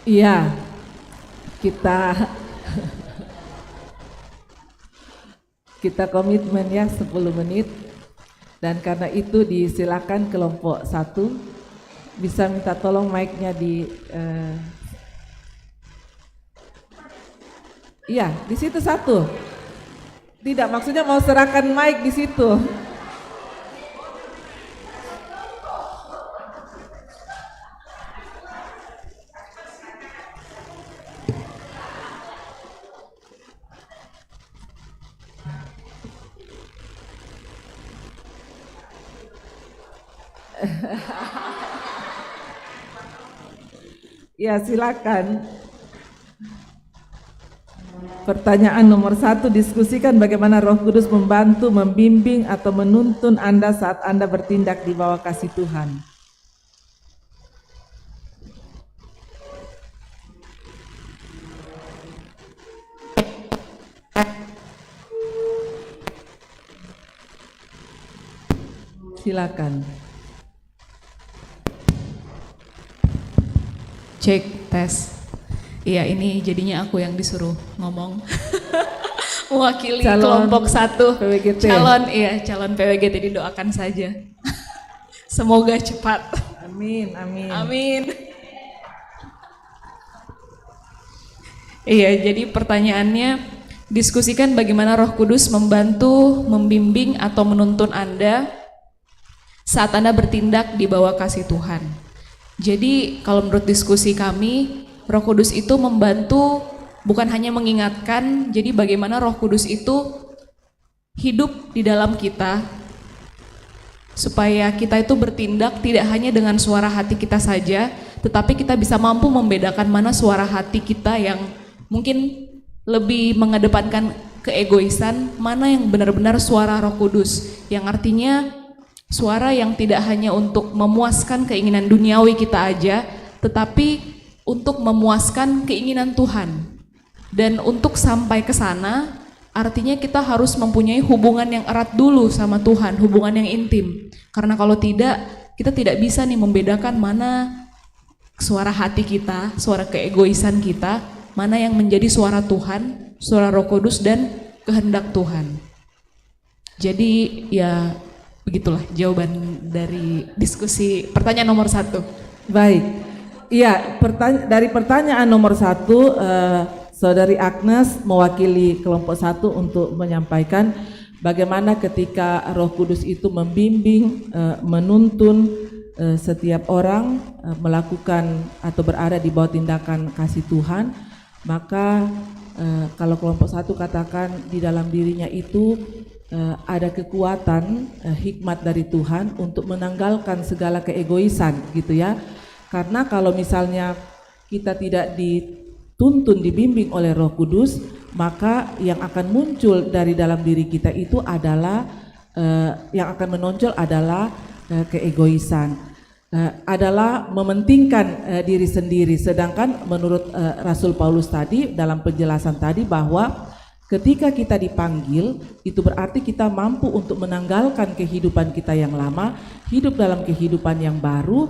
Iya, kita komitmen ya 10 menit. Dan karena itu disilakan kelompok 1 bisa minta tolong mic-nya iya, di situ 1. Tidak, maksudnya mau serahkan mic di situ. Ya, silakan. Pertanyaan nomor 1, diskusikan bagaimana Roh Kudus membantu, membimbing, atau menuntun Anda saat Anda bertindak di bawah kasih Tuhan. Silakan. Cek, tes. Iya, ini jadinya aku yang disuruh ngomong. Mewakili kelompok 1 PWGT. calon PWGT, didoakan saja. Semoga cepat. Amin, amin. Amin. Iya, jadi pertanyaannya, diskusikan bagaimana Roh Kudus membantu, membimbing, atau menuntun Anda saat Anda bertindak di bawah kasih Tuhan. Jadi kalau menurut diskusi kami, Roh Kudus itu membantu, bukan hanya mengingatkan, jadi bagaimana Roh Kudus itu hidup di dalam kita, supaya kita itu bertindak tidak hanya dengan suara hati kita saja, tetapi kita bisa mampu membedakan mana suara hati kita yang mungkin lebih mengedepankan keegoisan, mana yang benar-benar suara Roh Kudus, yang artinya suara yang tidak hanya untuk memuaskan keinginan duniawi kita aja, tetapi untuk memuaskan keinginan Tuhan. Dan untuk sampai ke sana, artinya kita harus mempunyai hubungan yang erat dulu sama Tuhan, hubungan yang intim. Karena kalau tidak, kita tidak bisa nih membedakan mana suara hati kita, suara keegoisan kita, mana yang menjadi suara Tuhan, suara Roh Kudus, dan kehendak Tuhan. Jadi ya begitulah jawaban dari diskusi pertanyaan nomor 1. Baik. Iya, dari pertanyaan nomor 1, Saudari Agnes mewakili kelompok 1 untuk menyampaikan bagaimana ketika Roh Kudus itu membimbing, menuntun setiap orang melakukan atau berada di bawah tindakan kasih Tuhan, maka kalau kelompok 1 katakan di dalam dirinya itu ada kekuatan, hikmat dari Tuhan untuk menanggalkan segala keegoisan gitu ya. Karena kalau misalnya kita tidak dituntun, dibimbing oleh Roh Kudus, maka yang akan muncul dari dalam diri kita itu adalah yang akan menonjol adalah keegoisan, adalah mementingkan diri sendiri. Sedangkan menurut Rasul Paulus tadi dalam penjelasan tadi bahwa ketika kita dipanggil, itu berarti kita mampu untuk menanggalkan kehidupan kita yang lama, hidup dalam kehidupan yang baru.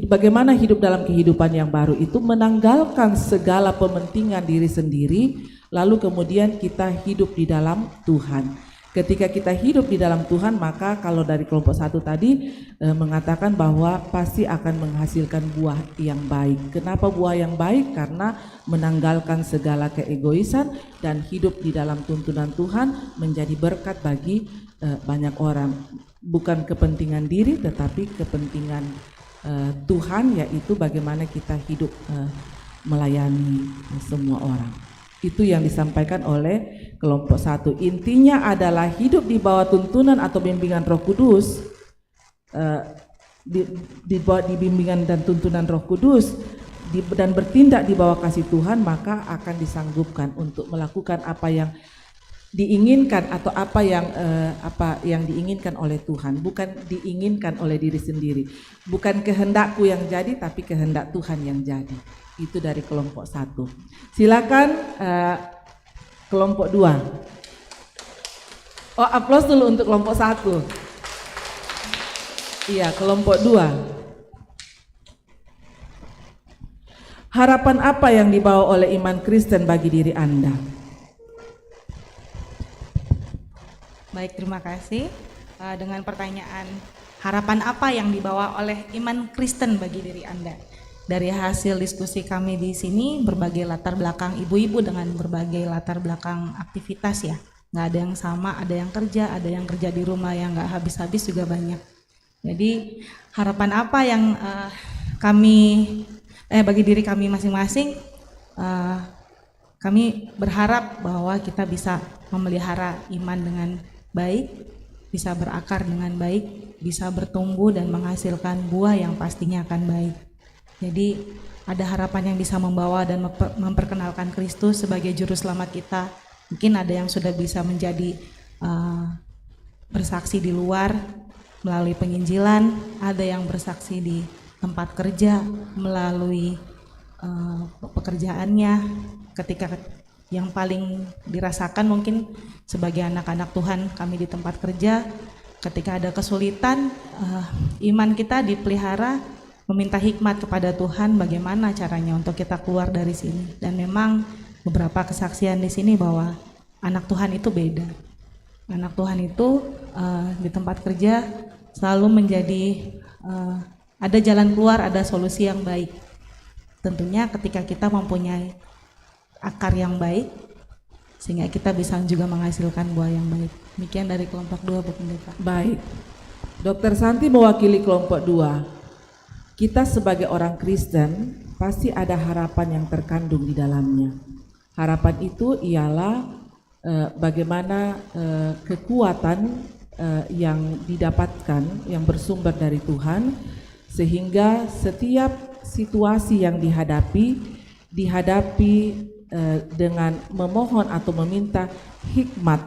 Bagaimana hidup dalam kehidupan yang baru itu menanggalkan segala pementingan diri sendiri, lalu kemudian kita hidup di dalam Tuhan. Ketika kita hidup di dalam Tuhan, maka kalau dari kelompok 1 tadi mengatakan bahwa pasti akan menghasilkan buah yang baik. Kenapa buah yang baik? Karena menanggalkan segala keegoisan dan hidup di dalam tuntunan Tuhan menjadi berkat bagi banyak orang. Bukan kepentingan diri tetapi kepentingan Tuhan, yaitu bagaimana kita hidup melayani semua orang. Itu yang disampaikan oleh kelompok 1. Intinya adalah hidup di bawah tuntunan atau bimbingan Roh Kudus, di bawah bimbingan dan tuntunan Roh Kudus, dan bertindak di bawah kasih Tuhan, maka akan disanggupkan untuk melakukan apa yang diinginkan atau apa yang diinginkan oleh Tuhan, bukan diinginkan oleh diri sendiri. Bukan kehendakku yang jadi, tapi kehendak Tuhan yang jadi. Itu dari kelompok 1. Silakan kelompok 2. Oh, aplaus dulu untuk kelompok 1. Iya, kelompok 2. Harapan apa yang dibawa oleh iman Kristen bagi diri Anda? Baik, terima kasih. Dengan pertanyaan, harapan apa yang dibawa oleh iman Kristen bagi diri Anda? Dari hasil diskusi kami di sini, berbagai latar belakang ibu-ibu dengan berbagai latar belakang aktivitas ya. Nggak ada yang sama, ada yang kerja di rumah yang nggak habis-habis juga banyak. Jadi harapan apa yang bagi diri kami masing-masing, kami berharap bahwa kita bisa memelihara iman dengan baik, bisa berakar dengan baik, bisa bertumbuh dan menghasilkan buah yang pastinya akan baik. Jadi ada harapan yang bisa membawa dan memperkenalkan Kristus sebagai juru selamat kita. Mungkin ada yang sudah bisa menjadi bersaksi di luar melalui penginjilan, ada yang bersaksi di tempat kerja melalui pekerjaannya, ketika yang paling dirasakan mungkin sebagai anak-anak Tuhan kami di tempat kerja, ketika ada kesulitan, iman kita dipelihara, meminta hikmat kepada Tuhan bagaimana caranya untuk kita keluar dari sini. Dan memang beberapa kesaksian di sini bahwa anak Tuhan itu beda. Anak Tuhan itu di tempat kerja selalu menjadi ada jalan keluar, ada solusi yang baik. Tentunya ketika kita mempunyai akar yang baik, sehingga kita bisa juga menghasilkan buah yang baik. Demikian dari kelompok 2, Bu Pendeta. Baik, Dr. Santi mewakili kelompok 2. Kita sebagai orang Kristen pasti ada harapan yang terkandung di dalamnya. Harapan itu ialah bagaimana kekuatan yang didapatkan, yang bersumber dari Tuhan, sehingga setiap situasi yang dihadapi dengan memohon atau meminta hikmat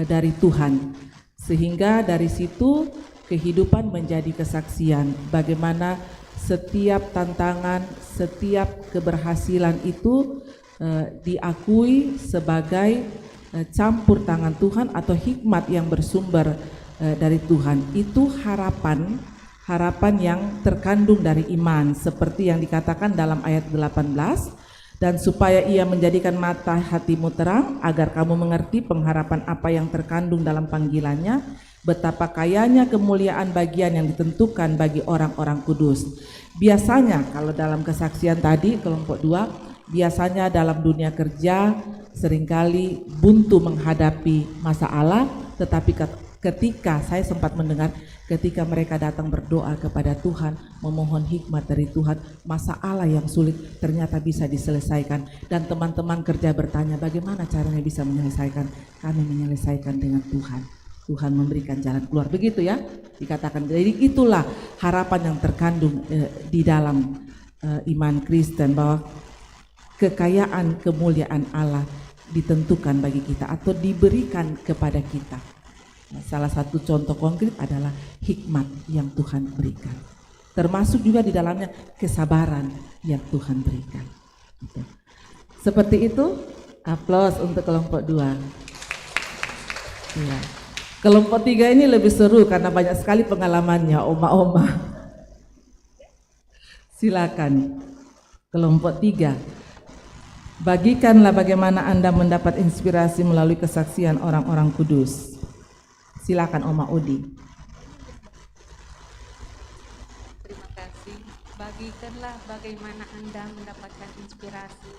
dari Tuhan, sehingga dari situ kehidupan menjadi kesaksian bagaimana setiap tantangan, setiap keberhasilan itu diakui sebagai campur tangan Tuhan atau hikmat yang bersumber dari Tuhan. Itu harapan yang terkandung dari iman, seperti yang dikatakan dalam ayat 18, dan supaya ia menjadikan mata hatimu terang, agar kamu mengerti pengharapan apa yang terkandung dalam panggilannya, betapa kayanya kemuliaan bagian yang ditentukan bagi orang-orang kudus. Biasanya kalau dalam kesaksian tadi kelompok 2, biasanya dalam dunia kerja seringkali buntu menghadapi masalah, tetapi ketika saya sempat mendengar ketika mereka datang berdoa kepada Tuhan, memohon hikmat dari Tuhan, masalah yang sulit ternyata bisa diselesaikan. Dan teman-teman kerja bertanya, bagaimana caranya bisa menyelesaikan? Kami menyelesaikan dengan Tuhan. Tuhan memberikan jalan keluar, begitu ya dikatakan. Jadi itulah harapan yang terkandung di dalam iman Kristen, bahwa kekayaan kemuliaan Allah ditentukan bagi kita atau diberikan kepada kita. Nah, salah satu contoh konkret adalah hikmat yang Tuhan berikan, termasuk juga di dalamnya kesabaran yang Tuhan berikan. Gitu. Seperti itu, aplaus untuk kelompok 2. Ya. Kelompok 3 ini lebih seru karena banyak sekali pengalamannya, oma-oma. Silakan, kelompok 3. Bagikanlah bagaimana Anda mendapat inspirasi melalui kesaksian orang-orang kudus. Silakan Oma Udi. Terima kasih. Bagikanlah bagaimana Anda mendapatkan inspirasi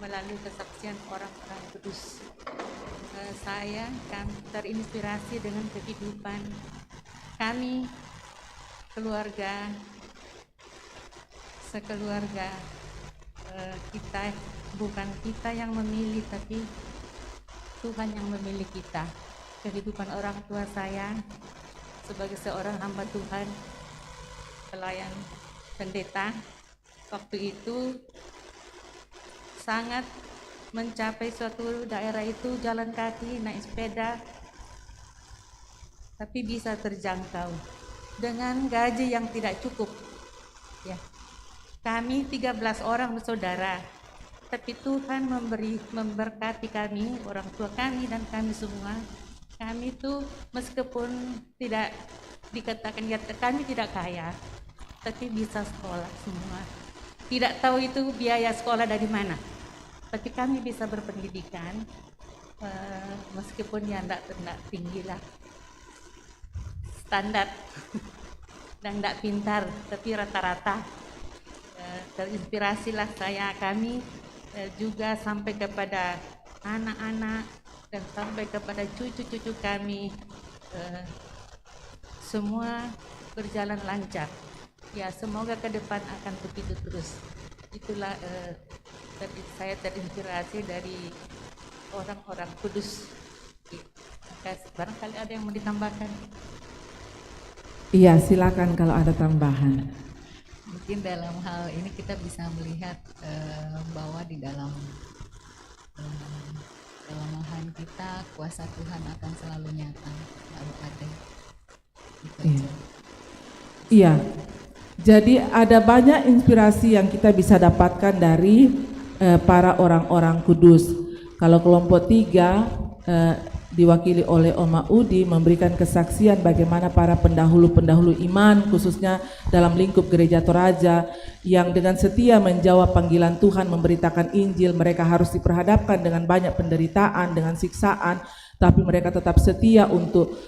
melalui kesaksian orang-orang kudus. Saya kan terinspirasi dengan kehidupan kami, keluarga, sekeluarga. Kita, bukan kita yang memilih, tapi Tuhan yang memilih kita. Kehidupan orang tua saya sebagai seorang hamba Tuhan, pelayan pendeta, waktu itu sangat mencapai suatu daerah itu jalan kaki, naik sepeda, tapi bisa terjangkau dengan gaji yang tidak cukup. Ya, kami 13 orang bersaudara, tapi Tuhan memberkati kami, orang tua kami dan kami semua. Kami itu meskipun tidak dikatakan kami tidak kaya, tapi bisa sekolah semua. tidak tahu itu biaya sekolah dari mana. Tapi kami bisa berpendidikan, meskipun ya tidak tinggi lah, standar, dan tidak pintar, tapi rata-rata. Terinspirasilah kami juga sampai kepada anak-anak dan sampai kepada cucu-cucu kami, semua berjalan lancar. Ya, semoga ke depan akan begitu terus. Itulah saya terinspirasi dari orang-orang kudus. Barangkali ada yang mau ditambahkan? Iya, silakan kalau ada tambahan. Mungkin dalam hal ini kita bisa melihat bahwa di dalam kelemahan kita kuasa Tuhan akan selalu nyata, selalu ada. Iya. Iya. Jadi ada banyak inspirasi yang kita bisa dapatkan dari para orang-orang kudus. Kalau kelompok 3 diwakili oleh Oma Udi memberikan kesaksian bagaimana para pendahulu-pendahulu iman khususnya dalam lingkup Gereja Toraja yang dengan setia menjawab panggilan Tuhan memberitakan Injil. Mereka harus diperhadapkan dengan banyak penderitaan, dengan siksaan, tapi mereka tetap setia untuk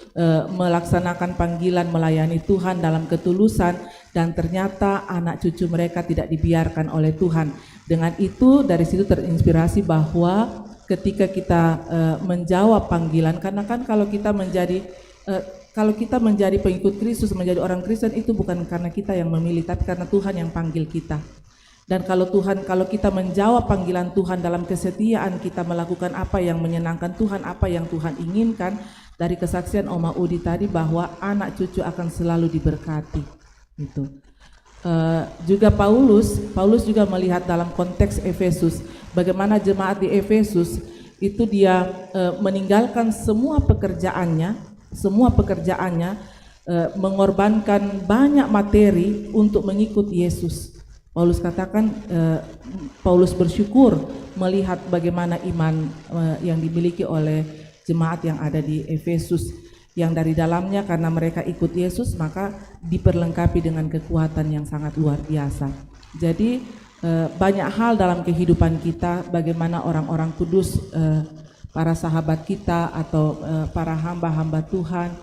melaksanakan panggilan melayani Tuhan dalam ketulusan, dan ternyata anak cucu mereka tidak dibiarkan oleh Tuhan. Dengan itu dari situ terinspirasi bahwa ketika kita menjawab panggilan, karena kan kalau kita menjadi pengikut Kristus, menjadi orang Kristen itu bukan karena kita yang memilih, tapi karena Tuhan yang panggil kita. Dan kalau kita menjawab panggilan Tuhan dalam kesetiaan, kita melakukan apa yang menyenangkan Tuhan, apa yang Tuhan inginkan, dari kesaksian Oma Udi tadi bahwa anak cucu akan selalu diberkati. Gitu. Juga Paulus juga melihat dalam konteks Efesus, bagaimana jemaat di Efesus itu dia meninggalkan semua pekerjaannya, mengorbankan banyak materi untuk mengikut Yesus. Paulus katakan, Paulus bersyukur melihat bagaimana iman yang dimiliki oleh jemaat yang ada di Efesus, yang dari dalamnya karena mereka ikut Yesus maka diperlengkapi dengan kekuatan yang sangat luar biasa. Jadi banyak hal dalam kehidupan kita, bagaimana orang-orang kudus, para sahabat kita atau para hamba-hamba Tuhan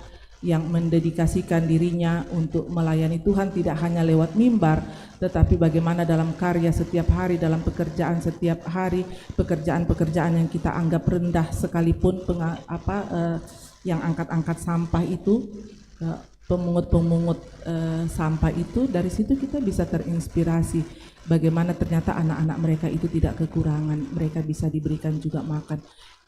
yang mendedikasikan dirinya untuk melayani Tuhan tidak hanya lewat mimbar, tetapi bagaimana dalam karya setiap hari, dalam pekerjaan setiap hari, pekerjaan-pekerjaan yang kita anggap rendah sekalipun, yang angkat-angkat sampah itu, pemungut-pemungut sampah itu, dari situ kita bisa terinspirasi bagaimana ternyata anak-anak mereka itu tidak kekurangan, mereka bisa diberikan juga makan,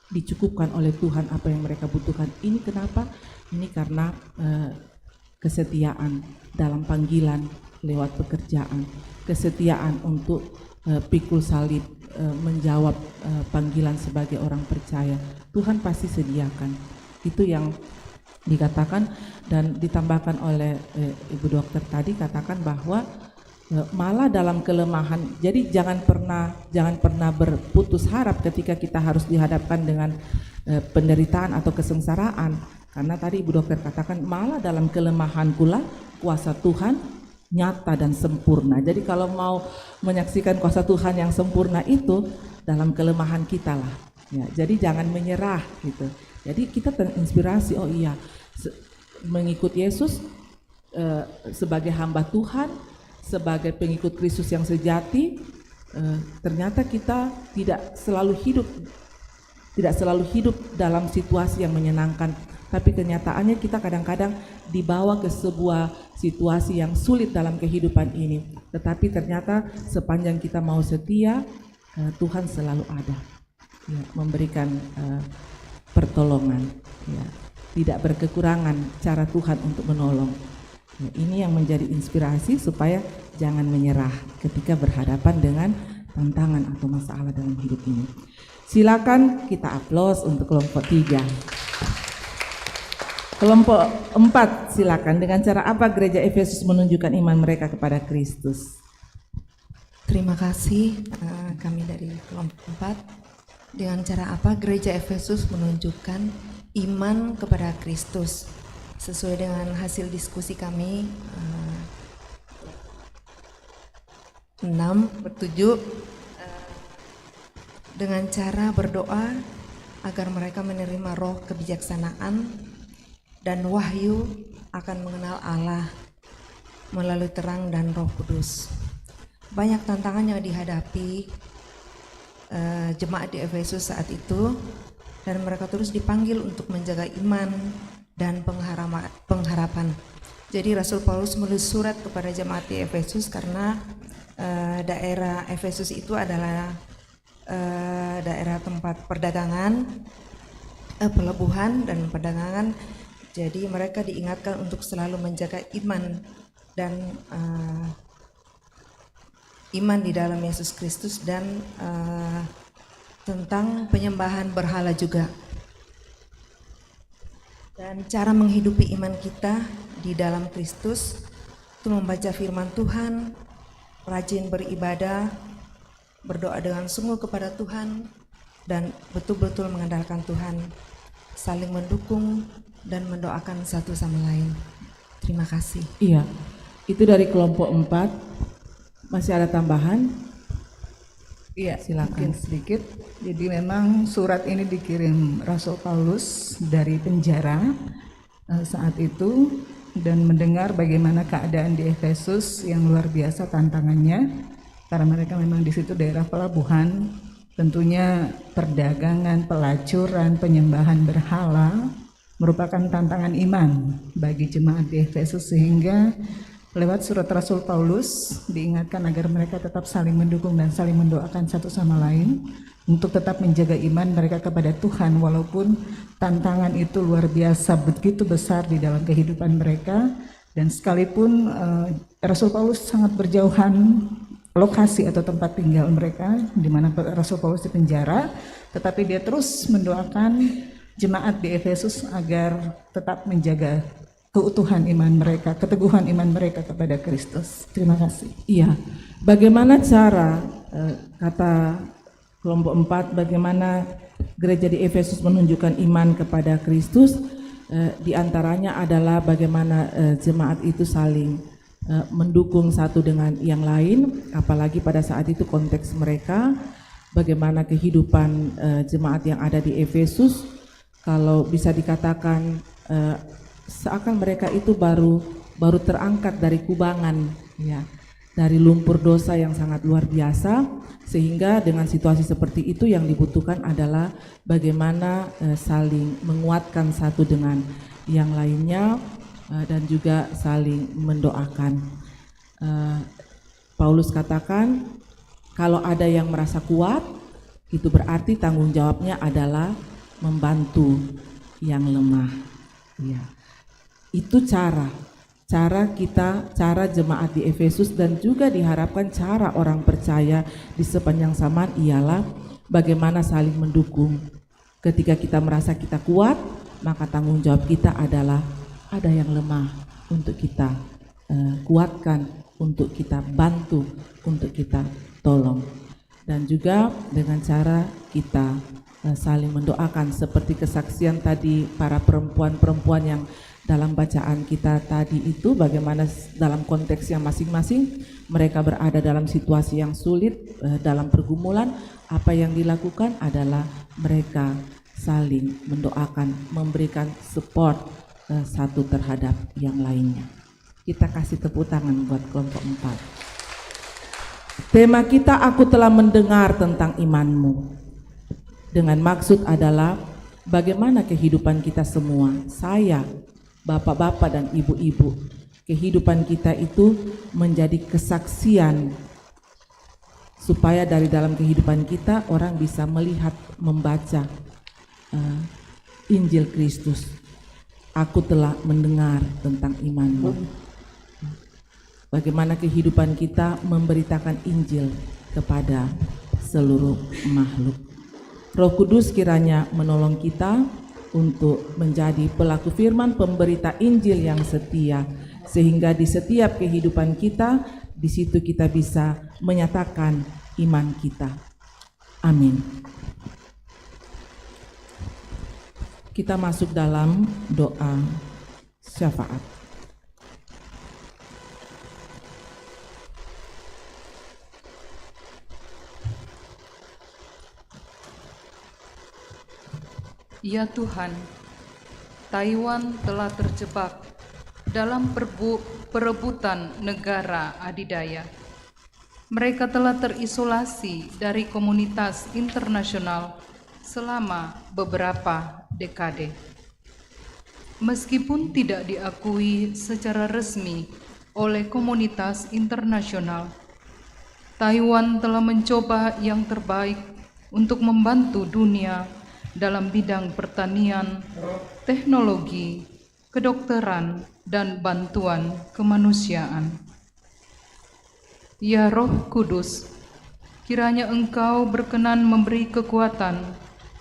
dicukupkan oleh Tuhan apa yang mereka butuhkan. Ini kenapa? Ini karena kesetiaan dalam panggilan lewat pekerjaan, kesetiaan untuk pikul salib, menjawab panggilan sebagai orang percaya. Tuhan pasti sediakan. Itu yang dikatakan dan ditambahkan oleh Ibu Dokter tadi, katakan bahwa malah dalam kelemahan. Jadi jangan pernah berputus harap ketika kita harus dihadapkan dengan penderitaan atau kesengsaraan, karena tadi Ibu Dokter katakan malah dalam kelemahan pula kuasa Tuhan nyata dan sempurna. Jadi kalau mau menyaksikan kuasa Tuhan yang sempurna itu dalam kelemahan kita lah ya. Jadi jangan menyerah gitu. Jadi kita terinspirasi, oh iya, mengikut Yesus sebagai hamba Tuhan, sebagai pengikut Kristus yang sejati, ternyata kita tidak selalu hidup dalam situasi yang menyenangkan, tapi kenyataannya kita kadang-kadang dibawa ke sebuah situasi yang sulit dalam kehidupan ini. Tetapi ternyata sepanjang kita mau setia, Tuhan selalu ada, ya, memberikan pertolongan, ya, tidak berkekurangan cara Tuhan untuk menolong. Ya, ini yang menjadi inspirasi supaya jangan menyerah ketika berhadapan dengan tantangan atau masalah dalam hidup ini. Silakan kita aplaus untuk kelompok 3. Kelompok 4 silakan. Dengan cara apa gereja Efesus menunjukkan iman mereka kepada Kristus? Terima kasih kami dari kelompok 4. Dengan cara apa gereja Efesus menunjukkan iman kepada Kristus? Sesuai dengan hasil diskusi kami, 6, 7 dengan cara berdoa agar mereka menerima roh kebijaksanaan dan wahyu akan mengenal Allah melalui terang dan Roh Kudus. Banyak tantangan yang dihadapi jemaat di Efesus saat itu, dan mereka terus dipanggil untuk menjaga iman dan pengharapan. Jadi Rasul Paulus menulis surat kepada jemaat di Efesus karena daerah Efesus itu adalah daerah tempat perdagangan, pelabuhan dan perdagangan. Jadi mereka diingatkan untuk selalu menjaga iman dan iman di dalam Yesus Kristus dan tentang penyembahan berhala juga. Dan cara menghidupi iman kita di dalam Kristus itu membaca firman Tuhan, rajin beribadah, berdoa dengan sungguh kepada Tuhan, dan betul-betul mengandalkan Tuhan, saling mendukung dan mendoakan satu sama lain. Terima kasih. Iya, itu dari kelompok 4. Masih ada tambahan? Iya, silakan. mungkin sedikit. Jadi memang surat ini dikirim Rasul Paulus dari penjara saat itu, dan mendengar bagaimana keadaan di Efesus yang luar biasa tantangannya, karena mereka memang di situ daerah pelabuhan, tentunya perdagangan, pelacuran, penyembahan berhala merupakan tantangan iman bagi jemaat di Efesus, sehingga lewat surat Rasul Paulus diingatkan agar mereka tetap saling mendukung dan saling mendoakan satu sama lain untuk tetap menjaga iman mereka kepada Tuhan, walaupun tantangan itu luar biasa begitu besar di dalam kehidupan mereka. Dan sekalipun Rasul Paulus sangat berjauhan lokasi atau tempat tinggal mereka di mana Rasul Paulus di penjara, tetapi dia terus mendoakan jemaat di Efesus agar tetap menjaga keutuhan iman mereka, keteguhan iman mereka kepada Kristus. Terima kasih. Iya, bagaimana cara kata kelompok 4, bagaimana gereja di Efesus menunjukkan iman kepada Kristus? Di antaranya adalah bagaimana jemaat itu saling mendukung satu dengan yang lain, apalagi pada saat itu konteks mereka, bagaimana kehidupan jemaat yang ada di Efesus, kalau bisa dikatakan seakan mereka itu baru terangkat dari kubangan, ya, dari lumpur dosa yang sangat luar biasa, sehingga dengan situasi seperti itu yang dibutuhkan adalah bagaimana saling menguatkan satu dengan yang lainnya dan juga saling mendoakan. Paulus katakan kalau ada yang merasa kuat, itu berarti tanggung jawabnya adalah membantu yang lemah. Ya. Itu cara kita, cara jemaat di Efesus, dan juga diharapkan cara orang percaya di sepanjang zaman ialah bagaimana saling mendukung. Ketika kita merasa kita kuat, maka tanggung jawab kita adalah ada yang lemah untuk kita kuatkan, untuk kita bantu, untuk kita tolong. Dan juga dengan cara kita saling mendoakan, seperti kesaksian tadi para perempuan-perempuan yang dalam bacaan kita tadi itu, bagaimana dalam konteks yang masing-masing mereka berada dalam situasi yang sulit, dalam pergumulan, apa yang dilakukan adalah mereka saling mendoakan, memberikan support satu terhadap yang lainnya. Kita kasih tepuk tangan buat kelompok 4. Tema kita, aku telah mendengar tentang imanmu. Dengan maksud adalah bagaimana kehidupan kita semua, saya, bapak-bapak dan ibu-ibu, kehidupan kita itu menjadi kesaksian supaya dari dalam kehidupan kita orang bisa melihat, membaca Injil Kristus. Aku telah mendengar tentang imanmu. Bagaimana kehidupan kita memberitakan Injil kepada seluruh makhluk. Roh Kudus kiranya menolong kita untuk menjadi pelaku firman, pemberita Injil yang setia, sehingga di setiap kehidupan kita, di situ kita bisa menyatakan iman kita. Amin. Kita masuk dalam doa syafaat. Ya Tuhan, Taiwan telah terjebak dalam perebutan negara adidaya. Mereka telah terisolasi dari komunitas internasional selama beberapa dekade. Meskipun tidak diakui secara resmi oleh komunitas internasional, Taiwan telah mencoba yang terbaik untuk membantu dunia dalam bidang pertanian, teknologi, kedokteran, dan bantuan kemanusiaan. Ya Roh Kudus, kiranya Engkau berkenan memberi kekuatan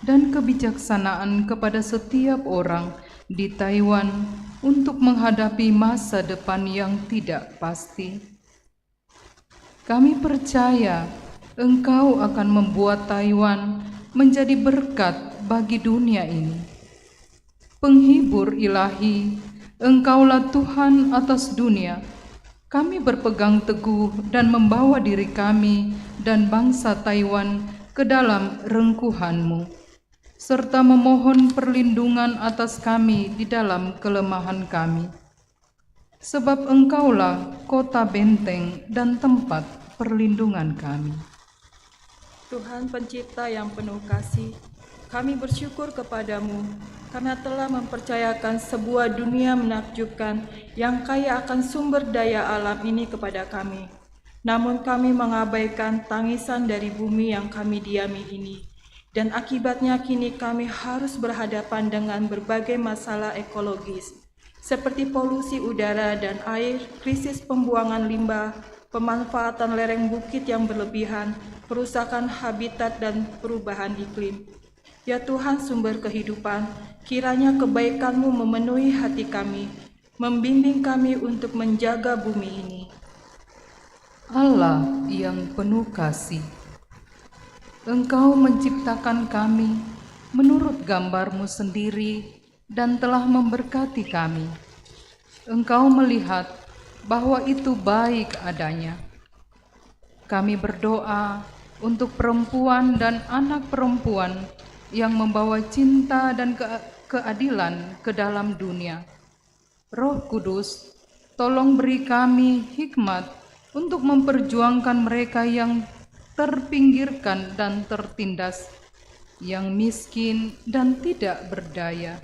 dan kebijaksanaan kepada setiap orang di Taiwan untuk menghadapi masa depan yang tidak pasti. Kami percaya Engkau akan membuat Taiwan menjadi berkat bagi dunia ini. Penghibur ilahi, Engkaulah Tuhan atas dunia. Kami berpegang teguh dan membawa diri kami dan bangsa Taiwan ke dalam rengkuhan-Mu, serta memohon perlindungan atas kami di dalam kelemahan kami. Sebab Engkaulah kota benteng dan tempat perlindungan kami. Tuhan pencipta yang penuh kasih, kami bersyukur kepadamu karena telah mempercayakan sebuah dunia menakjubkan yang kaya akan sumber daya alam ini kepada kami. Namun kami mengabaikan tangisan dari bumi yang kami diami ini, dan akibatnya kini kami harus berhadapan dengan berbagai masalah ekologis, seperti polusi udara dan air, krisis pembuangan limbah, pemanfaatan lereng bukit yang berlebihan, perusakan habitat dan perubahan iklim. Ya Tuhan sumber kehidupan, kiranya kebaikan-Mu memenuhi hati kami, membimbing kami untuk menjaga bumi ini. Allah yang penuh kasih, Engkau menciptakan kami menurut gambar-Mu sendiri dan telah memberkati kami. Engkau melihat bahwa itu baik adanya. Kami berdoa untuk perempuan dan anak perempuan yang membawa cinta dan keadilan ke dalam dunia. Roh Kudus, tolong beri kami hikmat untuk memperjuangkan mereka yang terpinggirkan dan tertindas, yang miskin dan tidak berdaya.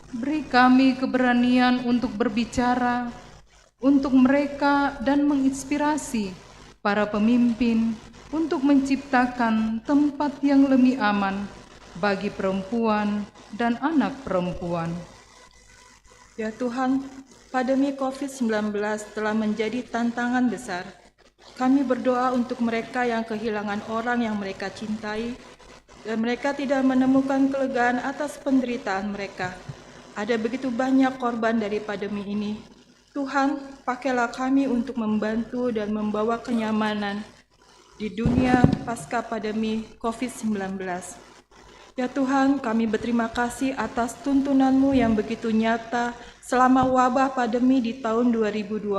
Beri kami keberanian untuk berbicara untuk mereka dan menginspirasi para pemimpin untuk menciptakan tempat yang lebih aman bagi perempuan dan anak perempuan. Ya Tuhan, pandemi COVID-19 telah menjadi tantangan besar. Kami berdoa untuk mereka yang kehilangan orang yang mereka cintai, dan mereka tidak menemukan kelegaan atas penderitaan mereka. Ada begitu banyak korban dari pandemi ini. Tuhan, pakailah kami untuk membantu dan membawa kenyamanan di dunia pasca pandemi COVID-19. Ya Tuhan, kami berterima kasih atas tuntunan-Mu yang begitu nyata selama wabah pandemi di tahun 2020,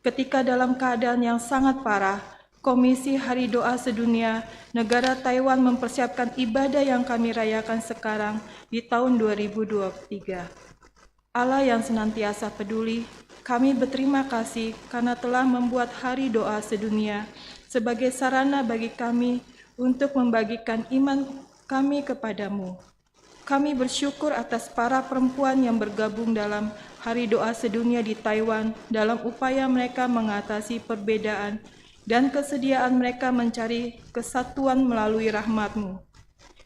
ketika dalam keadaan yang sangat parah, Komisi Hari Doa Sedunia negara Taiwan mempersiapkan ibadah yang kami rayakan sekarang di tahun 2023. Allah yang senantiasa peduli, kami berterima kasih karena telah membuat Hari Doa Sedunia sebagai sarana bagi kami untuk membagikan iman kami kepadamu. Kami bersyukur atas para perempuan yang bergabung dalam Hari Doa Sedunia di Taiwan dalam upaya mereka mengatasi perbedaan dan kesediaan mereka mencari kesatuan melalui rahmat-Mu.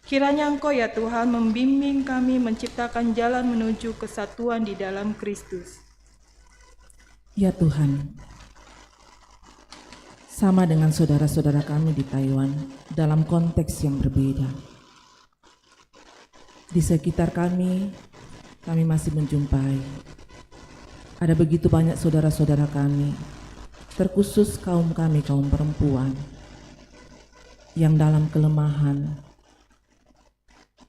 Kiranya Engkau ya Tuhan membimbing kami menciptakan jalan menuju kesatuan di dalam Kristus. Ya Tuhan, sama dengan saudara-saudara kami di Taiwan dalam konteks yang berbeda. Di sekitar kami masih menjumpai ada begitu banyak saudara-saudara kami, terkhusus kaum kami, kaum perempuan, yang dalam kelemahan,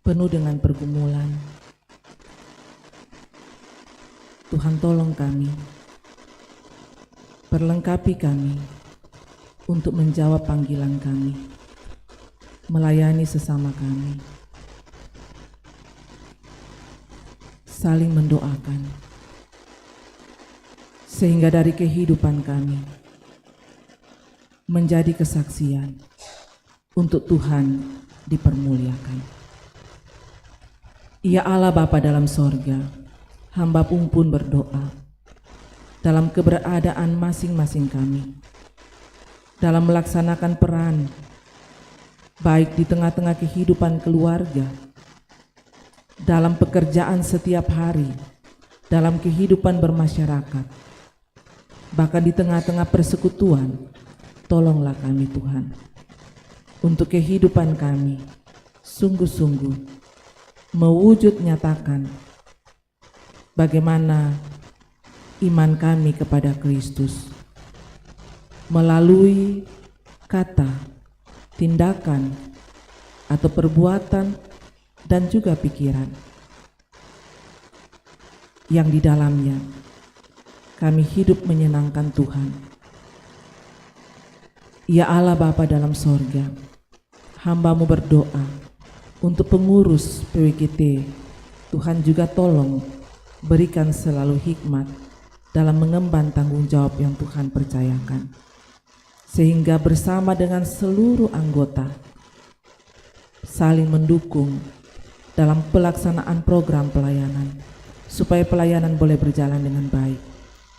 penuh dengan pergumulan. Tuhan tolong kami, perlengkapi kami untuk menjawab panggilan kami, melayani sesama kami, saling mendoakan, sehingga dari kehidupan kami menjadi kesaksian untuk Tuhan dipermuliakan. Ya Allah Bapa dalam sorga, hamba pun berdoa dalam keberadaan masing-masing kami, dalam melaksanakan peran, baik di tengah-tengah kehidupan keluarga, dalam pekerjaan setiap hari, dalam kehidupan bermasyarakat, bahkan di tengah-tengah persekutuan. Tolonglah kami Tuhan, untuk kehidupan kami sungguh-sungguh mewujud nyatakan bagaimana iman kami kepada Kristus melalui kata, tindakan, atau perbuatan, dan juga pikiran yang di dalamnya kami hidup menyenangkan Tuhan. Ya Allah Bapa dalam sorga, hamba-Mu berdoa untuk pengurus PWGT. Tuhan juga tolong berikan selalu hikmat dalam mengemban tanggung jawab yang Tuhan percayakan, sehingga bersama dengan seluruh anggota saling mendukung dalam pelaksanaan program pelayanan, supaya pelayanan boleh berjalan dengan baik.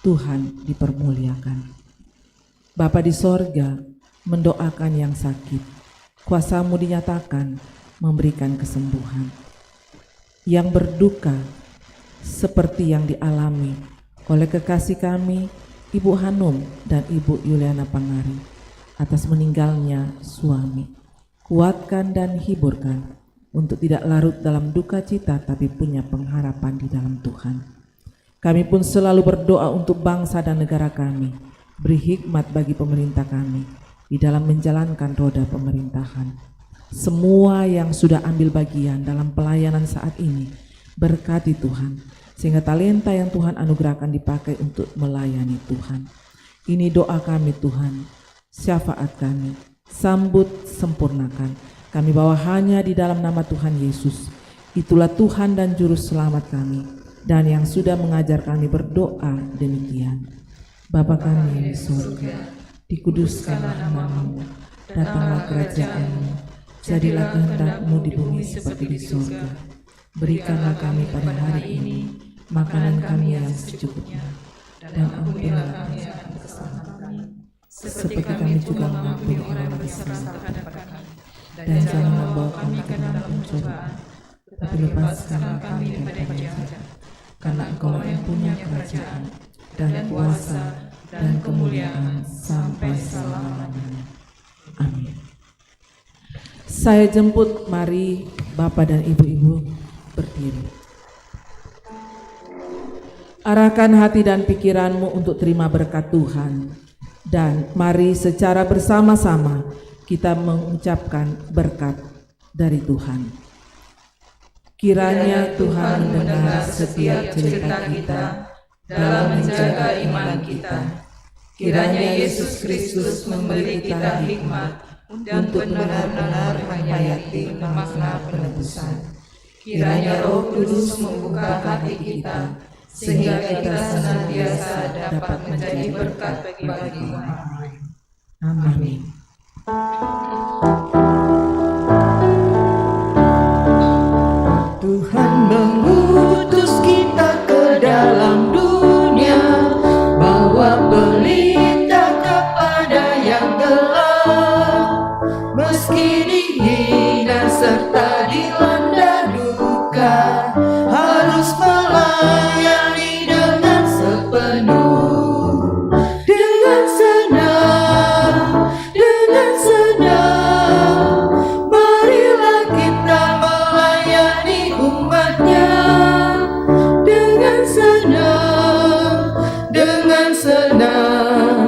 Tuhan dipermuliakan. Bapa di sorga, mendoakan yang sakit, kuasa-Mu dinyatakan memberikan kesembuhan. Yang berduka seperti yang dialami oleh kekasih kami Ibu Hanum dan Ibu Yuliana Pangari atas meninggalnya suami, kuatkan dan hiburkan untuk tidak larut dalam duka cita, tapi punya pengharapan di dalam Tuhan. Kami pun selalu berdoa untuk bangsa dan negara kami, beri hikmat bagi pemerintah kami di dalam menjalankan roda pemerintahan. Semua yang sudah ambil bagian dalam pelayanan saat ini, berkati Tuhan, sehingga talenta yang Tuhan anugerahkan dipakai untuk melayani Tuhan. Ini doa kami Tuhan, syafaat kami, sambut, sempurnakan. Kami bawa hanya di dalam nama Tuhan Yesus. Itulah Tuhan dan Juru Selamat kami, dan yang sudah mengajar kami berdoa demikian. Bapa kami yang di surga, dikuduskanlah nama-Mu, datanglah kerajaan-Mu, jadilah kehendak-Mu di bumi seperti di surga. Berikanlah kami pada hari ini makanan kami yang secukupnya, dan ampunilah kami kesalahan kami, seperti kami juga mengampuni orang yang bersalah terhadap kami. Dan jangan membawa kami ke dalam pencobaan, tapi lepaskanlah kami daripada jahat, karena Engkau yang punya kerajaan dan kuasa dan kemuliaan sampai selama-lamanya. Amin. Saya jemput, mari Bapak dan Ibu-ibu berdiri. Arahkan hati dan pikiranmu untuk terima berkat Tuhan, dan mari secara bersama-sama kita mengucapkan berkat dari Tuhan. Kiranya Tuhan mendengar setiap cerita kita dalam menjaga iman kita. Kiranya Yesus Kristus memberi kita hikmat untuk benar-benar menghayati makna penebusan. Kiranya Roh Kudus membuka hati kita, sehingga kita senantiasa dapat menjadi berkat bagi umat. Amin. Tuhan mengutus kita ke dalam dunia, bawa pelita kepada yang gelap. Meski dihina serta dilanda duka, harus melayani dengan sepenuh, dengan senang, dengan senang. Marilah kita melayani umatnya dengan senang, dengan senang.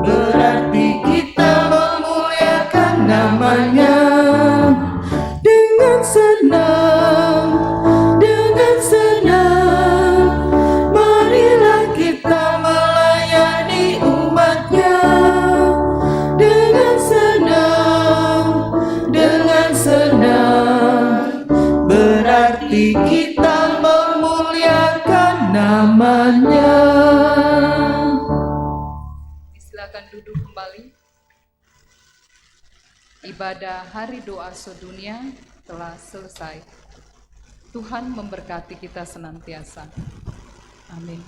Berarti kita memuliakan namanya dengan senang, dengan senang. Marilah kita melayani umatnya dengan senang, dengan senang. Berarti kita memuliakan namanya. Silakan duduk kembali. Ibadah Hari Doa Sedunia telah selesai. Tuhan memberkati kita senantiasa. Amin.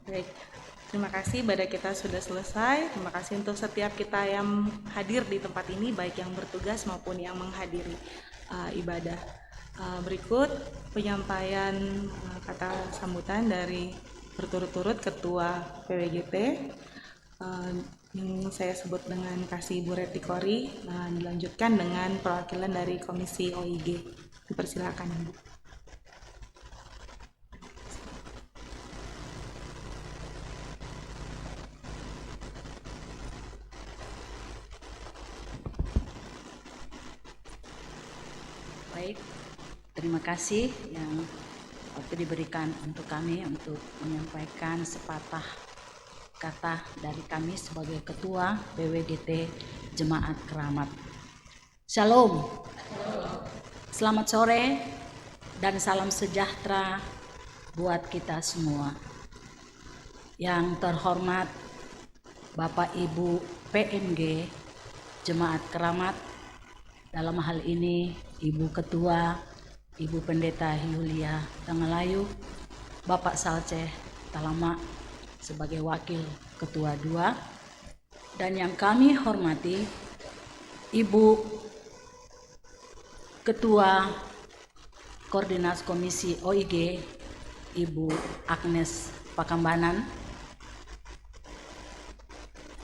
Baik, terima kasih ibadah kita sudah selesai. Terima kasih untuk setiap kita yang hadir di tempat ini, baik yang bertugas maupun yang menghadiri ibadah. Berikut penyampaian kata sambutan dari berturut-turut Ketua PWGP yang saya sebut dengan kasih Ibu Reti Kori, dilanjutkan dengan perwakilan dari Komisi OIG. Dipersilakan Ibu. Baik, terima kasih yang waktu diberikan untuk kami untuk menyampaikan sepatah kata dari kami sebagai Ketua PWGT Jemaat Keramat. Shalom. Selamat sore dan salam sejahtera buat kita semua. Yang terhormat Bapak Ibu PMG Jemaat Keramat, dalam hal ini Ibu Ketua, Ibu Pendeta Yulia Tangalayu, Bapak Salceh Talama sebagai Wakil Ketua 2, dan yang kami hormati Ibu Ketua Koordinasi Komisi OIG, Ibu Agnes Pakambanan,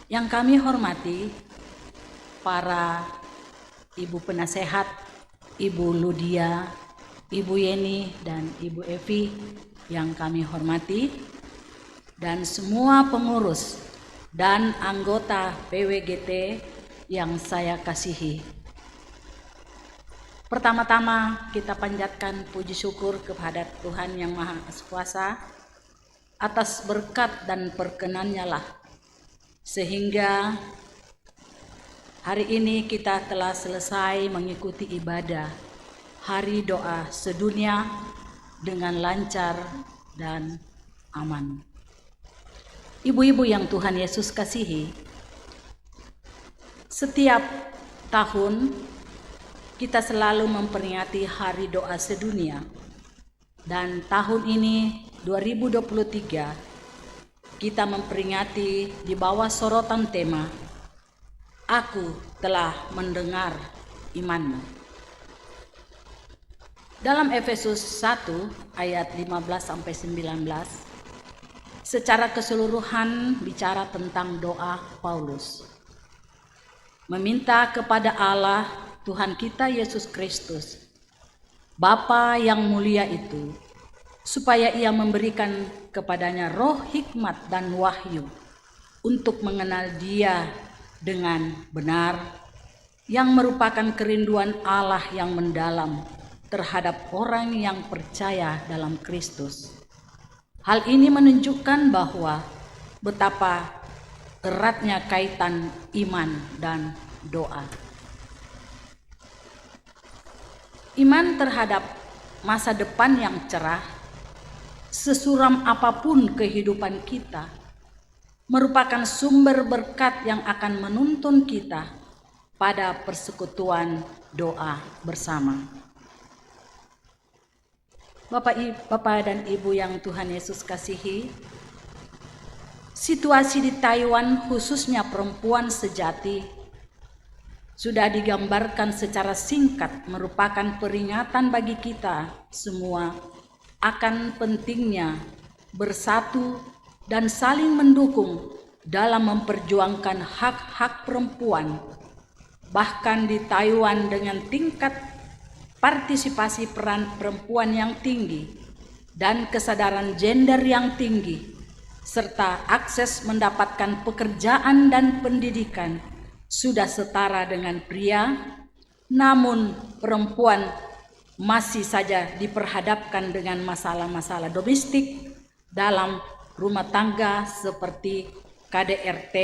yang kami hormati para Ibu Penasehat, Ibu Ludia, Ibu Yeni, dan Ibu Evi yang kami hormati, dan semua pengurus dan anggota PWGT yang saya kasihi. Pertama-tama kita panjatkan puji syukur kepada Tuhan Yang Maha Kuasa atas berkat dan perkenannya lah, sehingga hari ini kita telah selesai mengikuti ibadah Hari Doa Sedunia dengan lancar dan aman. Ibu-ibu yang Tuhan Yesus kasihi, setiap tahun kita selalu memperingati Hari Doa Sedunia, dan tahun ini 2023 kita memperingati di bawah sorotan tema Aku telah mendengar imanmu. Dalam Efesus 1 ayat 15-19 secara keseluruhan bicara tentang doa Paulus. Meminta kepada Allah Tuhan kita Yesus Kristus, Bapa yang mulia itu, supaya Ia memberikan kepadanya roh hikmat dan wahyu untuk mengenal Dia dengan benar, yang merupakan kerinduan Allah yang mendalam terhadap orang yang percaya dalam Kristus. Hal ini menunjukkan bahwa betapa eratnya kaitan iman dan doa. Iman terhadap masa depan yang cerah, sesuram apapun kehidupan kita, merupakan sumber berkat yang akan menuntun kita pada persekutuan doa bersama. Bapak dan Ibu yang Tuhan Yesus kasihi, situasi di Taiwan khususnya perempuan sejati sudah digambarkan secara singkat, merupakan peringatan bagi kita semua akan pentingnya bersatu dan saling mendukung dalam memperjuangkan hak-hak perempuan, bahkan di Taiwan dengan tingkat partisipasi peran perempuan yang tinggi dan kesadaran gender yang tinggi, serta akses mendapatkan pekerjaan dan pendidikan sudah setara dengan pria, namun perempuan masih saja diperhadapkan dengan masalah-masalah domestik dalam rumah tangga seperti KDRT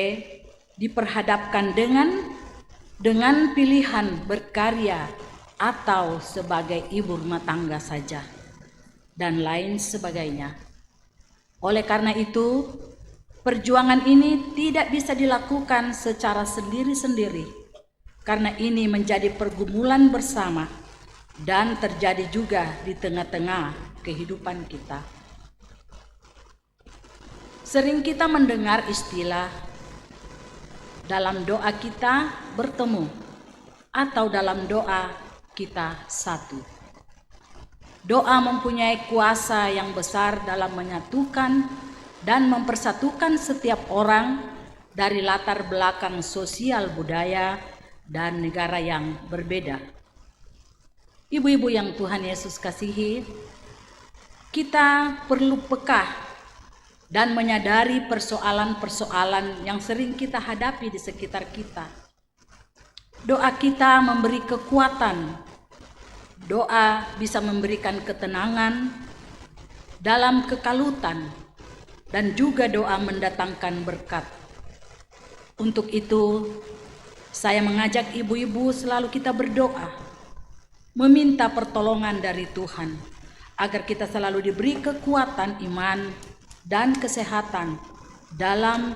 diperhadapkan dengan pilihan berkarya atau sebagai ibu rumah tangga saja, dan lain sebagainya. Oleh karena itu, perjuangan ini tidak bisa dilakukan secara sendiri-sendiri, karena ini menjadi pergumulan bersama dan terjadi juga di tengah-tengah kehidupan kita. Sering kita mendengar istilah dalam doa kita bertemu atau dalam doa kita satu. Doa mempunyai kuasa yang besar dalam menyatukan dan mempersatukan setiap orang dari latar belakang sosial, budaya, dan negara yang berbeda. Ibu-ibu yang Tuhan Yesus kasihi, kita perlu peka dan menyadari persoalan-persoalan yang sering kita hadapi di sekitar kita. Doa kita memberi kekuatan. Doa bisa memberikan ketenangan dalam kekalutan, dan juga doa mendatangkan berkat. Untuk itu, saya mengajak ibu-ibu selalu kita berdoa, meminta pertolongan dari Tuhan, agar kita selalu diberi kekuatan iman dan kesehatan dalam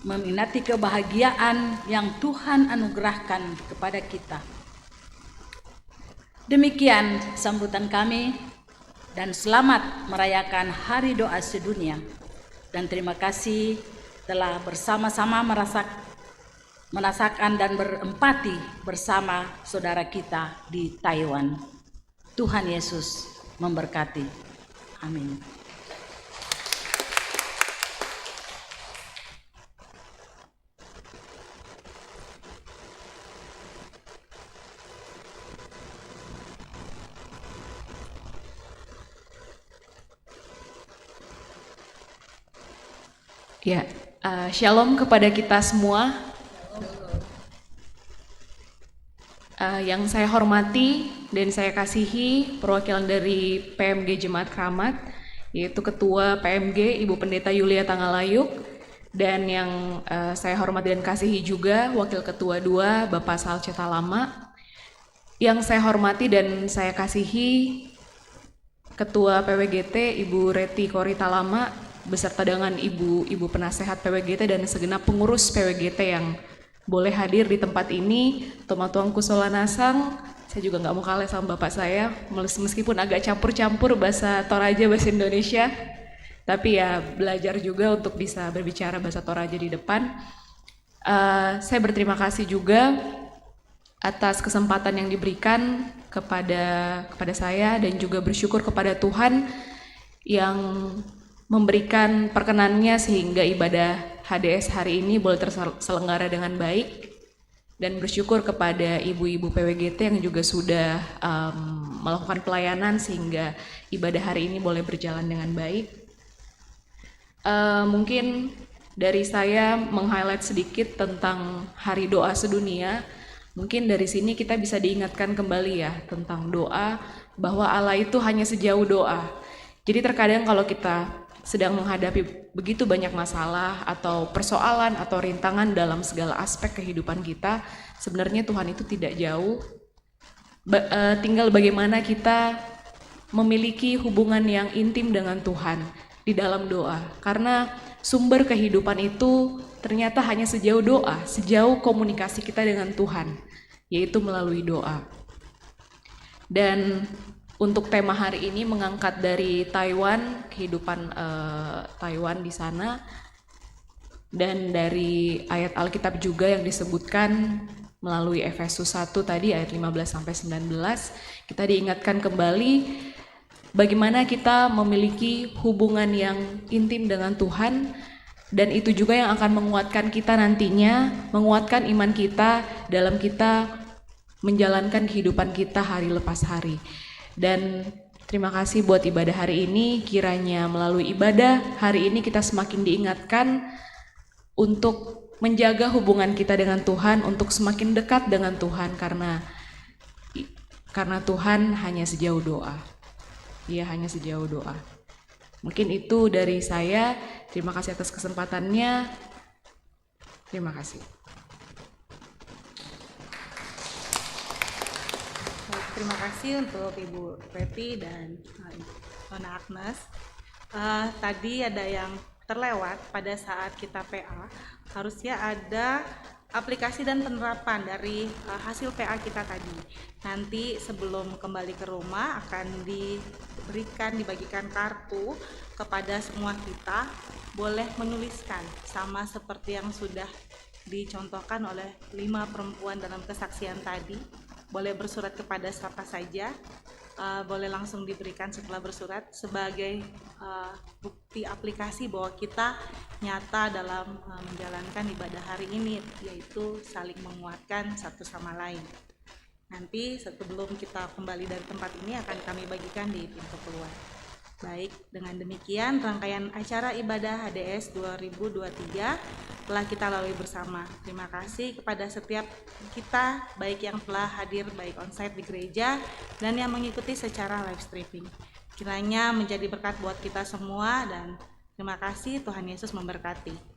meminati kebahagiaan yang Tuhan anugerahkan kepada kita. Demikian sambutan kami, dan selamat merayakan Hari Doa Sedunia. Dan terima kasih telah bersama-sama merasakan dan berempati bersama saudara kita di Taiwan. Tuhan Yesus memberkati. Amin. Ya, shalom kepada kita semua. Yang saya hormati dan saya kasihi perwakilan dari PMG Jemaat Keramat, yaitu Ketua PMG Ibu Pendeta Yulia Tanggalayuk, dan yang saya hormati dan kasihi juga Wakil Ketua 2 Bapak Sal Cetalama. Yang saya hormati dan saya kasihi Ketua PWGT Ibu Reti Korita Lama, beserta dengan ibu penasehat PWGT dan segenap pengurus PWGT yang boleh hadir di tempat ini. Tomatuang Kusola Nasang, saya juga nggak mau kalah sama bapak saya, meskipun agak campur-campur bahasa Toraja, bahasa Indonesia, tapi ya belajar juga untuk bisa berbicara bahasa Toraja di depan. Saya berterima kasih juga atas kesempatan yang diberikan kepada saya, dan juga bersyukur kepada Tuhan yang memberikan perkenannya sehingga ibadah HDS hari ini boleh terselenggara dengan baik, dan bersyukur kepada ibu-ibu PWGT yang juga sudah melakukan pelayanan sehingga ibadah hari ini boleh berjalan dengan baik. Mungkin dari saya meng-highlight sedikit tentang Hari Doa Sedunia. Mungkin dari sini kita bisa diingatkan kembali ya tentang doa, bahwa Allah itu hanya sejauh doa. Jadi terkadang kalau kita sedang menghadapi begitu banyak masalah atau persoalan atau rintangan dalam segala aspek kehidupan kita, sebenarnya Tuhan itu tidak jauh. Tinggal bagaimana kita memiliki hubungan yang intim dengan Tuhan di dalam doa. Karena sumber kehidupan itu ternyata hanya sejauh doa, sejauh komunikasi kita dengan Tuhan, yaitu melalui doa. Dan untuk tema hari ini mengangkat dari Taiwan, kehidupan Taiwan di sana, dan dari ayat Alkitab juga yang disebutkan melalui Efesus 1 tadi ayat 15-19, kita diingatkan kembali bagaimana kita memiliki hubungan yang intim dengan Tuhan, dan itu juga yang akan menguatkan kita nantinya, menguatkan iman kita dalam kita menjalankan kehidupan kita hari lepas hari. Dan terima kasih buat ibadah hari ini, kiranya melalui ibadah hari ini kita semakin diingatkan untuk menjaga hubungan kita dengan Tuhan, untuk semakin dekat dengan Tuhan, karena Tuhan hanya sejauh doa. Dia hanya sejauh doa. Mungkin itu dari saya. Terima kasih atas kesempatannya. Terima kasih. Baik, terima kasih untuk Ibu Reti dan Nona Agnes. Tadi ada yang terlewat pada saat kita PA, harusnya ada aplikasi dan penerapan dari hasil PA kita tadi. Nanti sebelum kembali ke rumah akan dibagikan kartu kepada semua kita, boleh menuliskan sama seperti yang sudah dicontohkan oleh 5 perempuan dalam kesaksian tadi. Boleh bersurat kepada siapa saja, boleh langsung diberikan setelah bersurat sebagai bukti aplikasi bahwa kita nyata dalam menjalankan ibadah hari ini, yaitu saling menguatkan satu sama lain. Nanti sebelum kita kembali dari tempat ini akan kami bagikan di pintu keluar. Baik, dengan demikian rangkaian acara ibadah HDS 2023 telah kita lalui bersama. Terima kasih kepada setiap kita, baik yang telah hadir baik onsite di gereja dan yang mengikuti secara live streaming. Kiranya menjadi berkat buat kita semua dan terima kasih, Tuhan Yesus memberkati.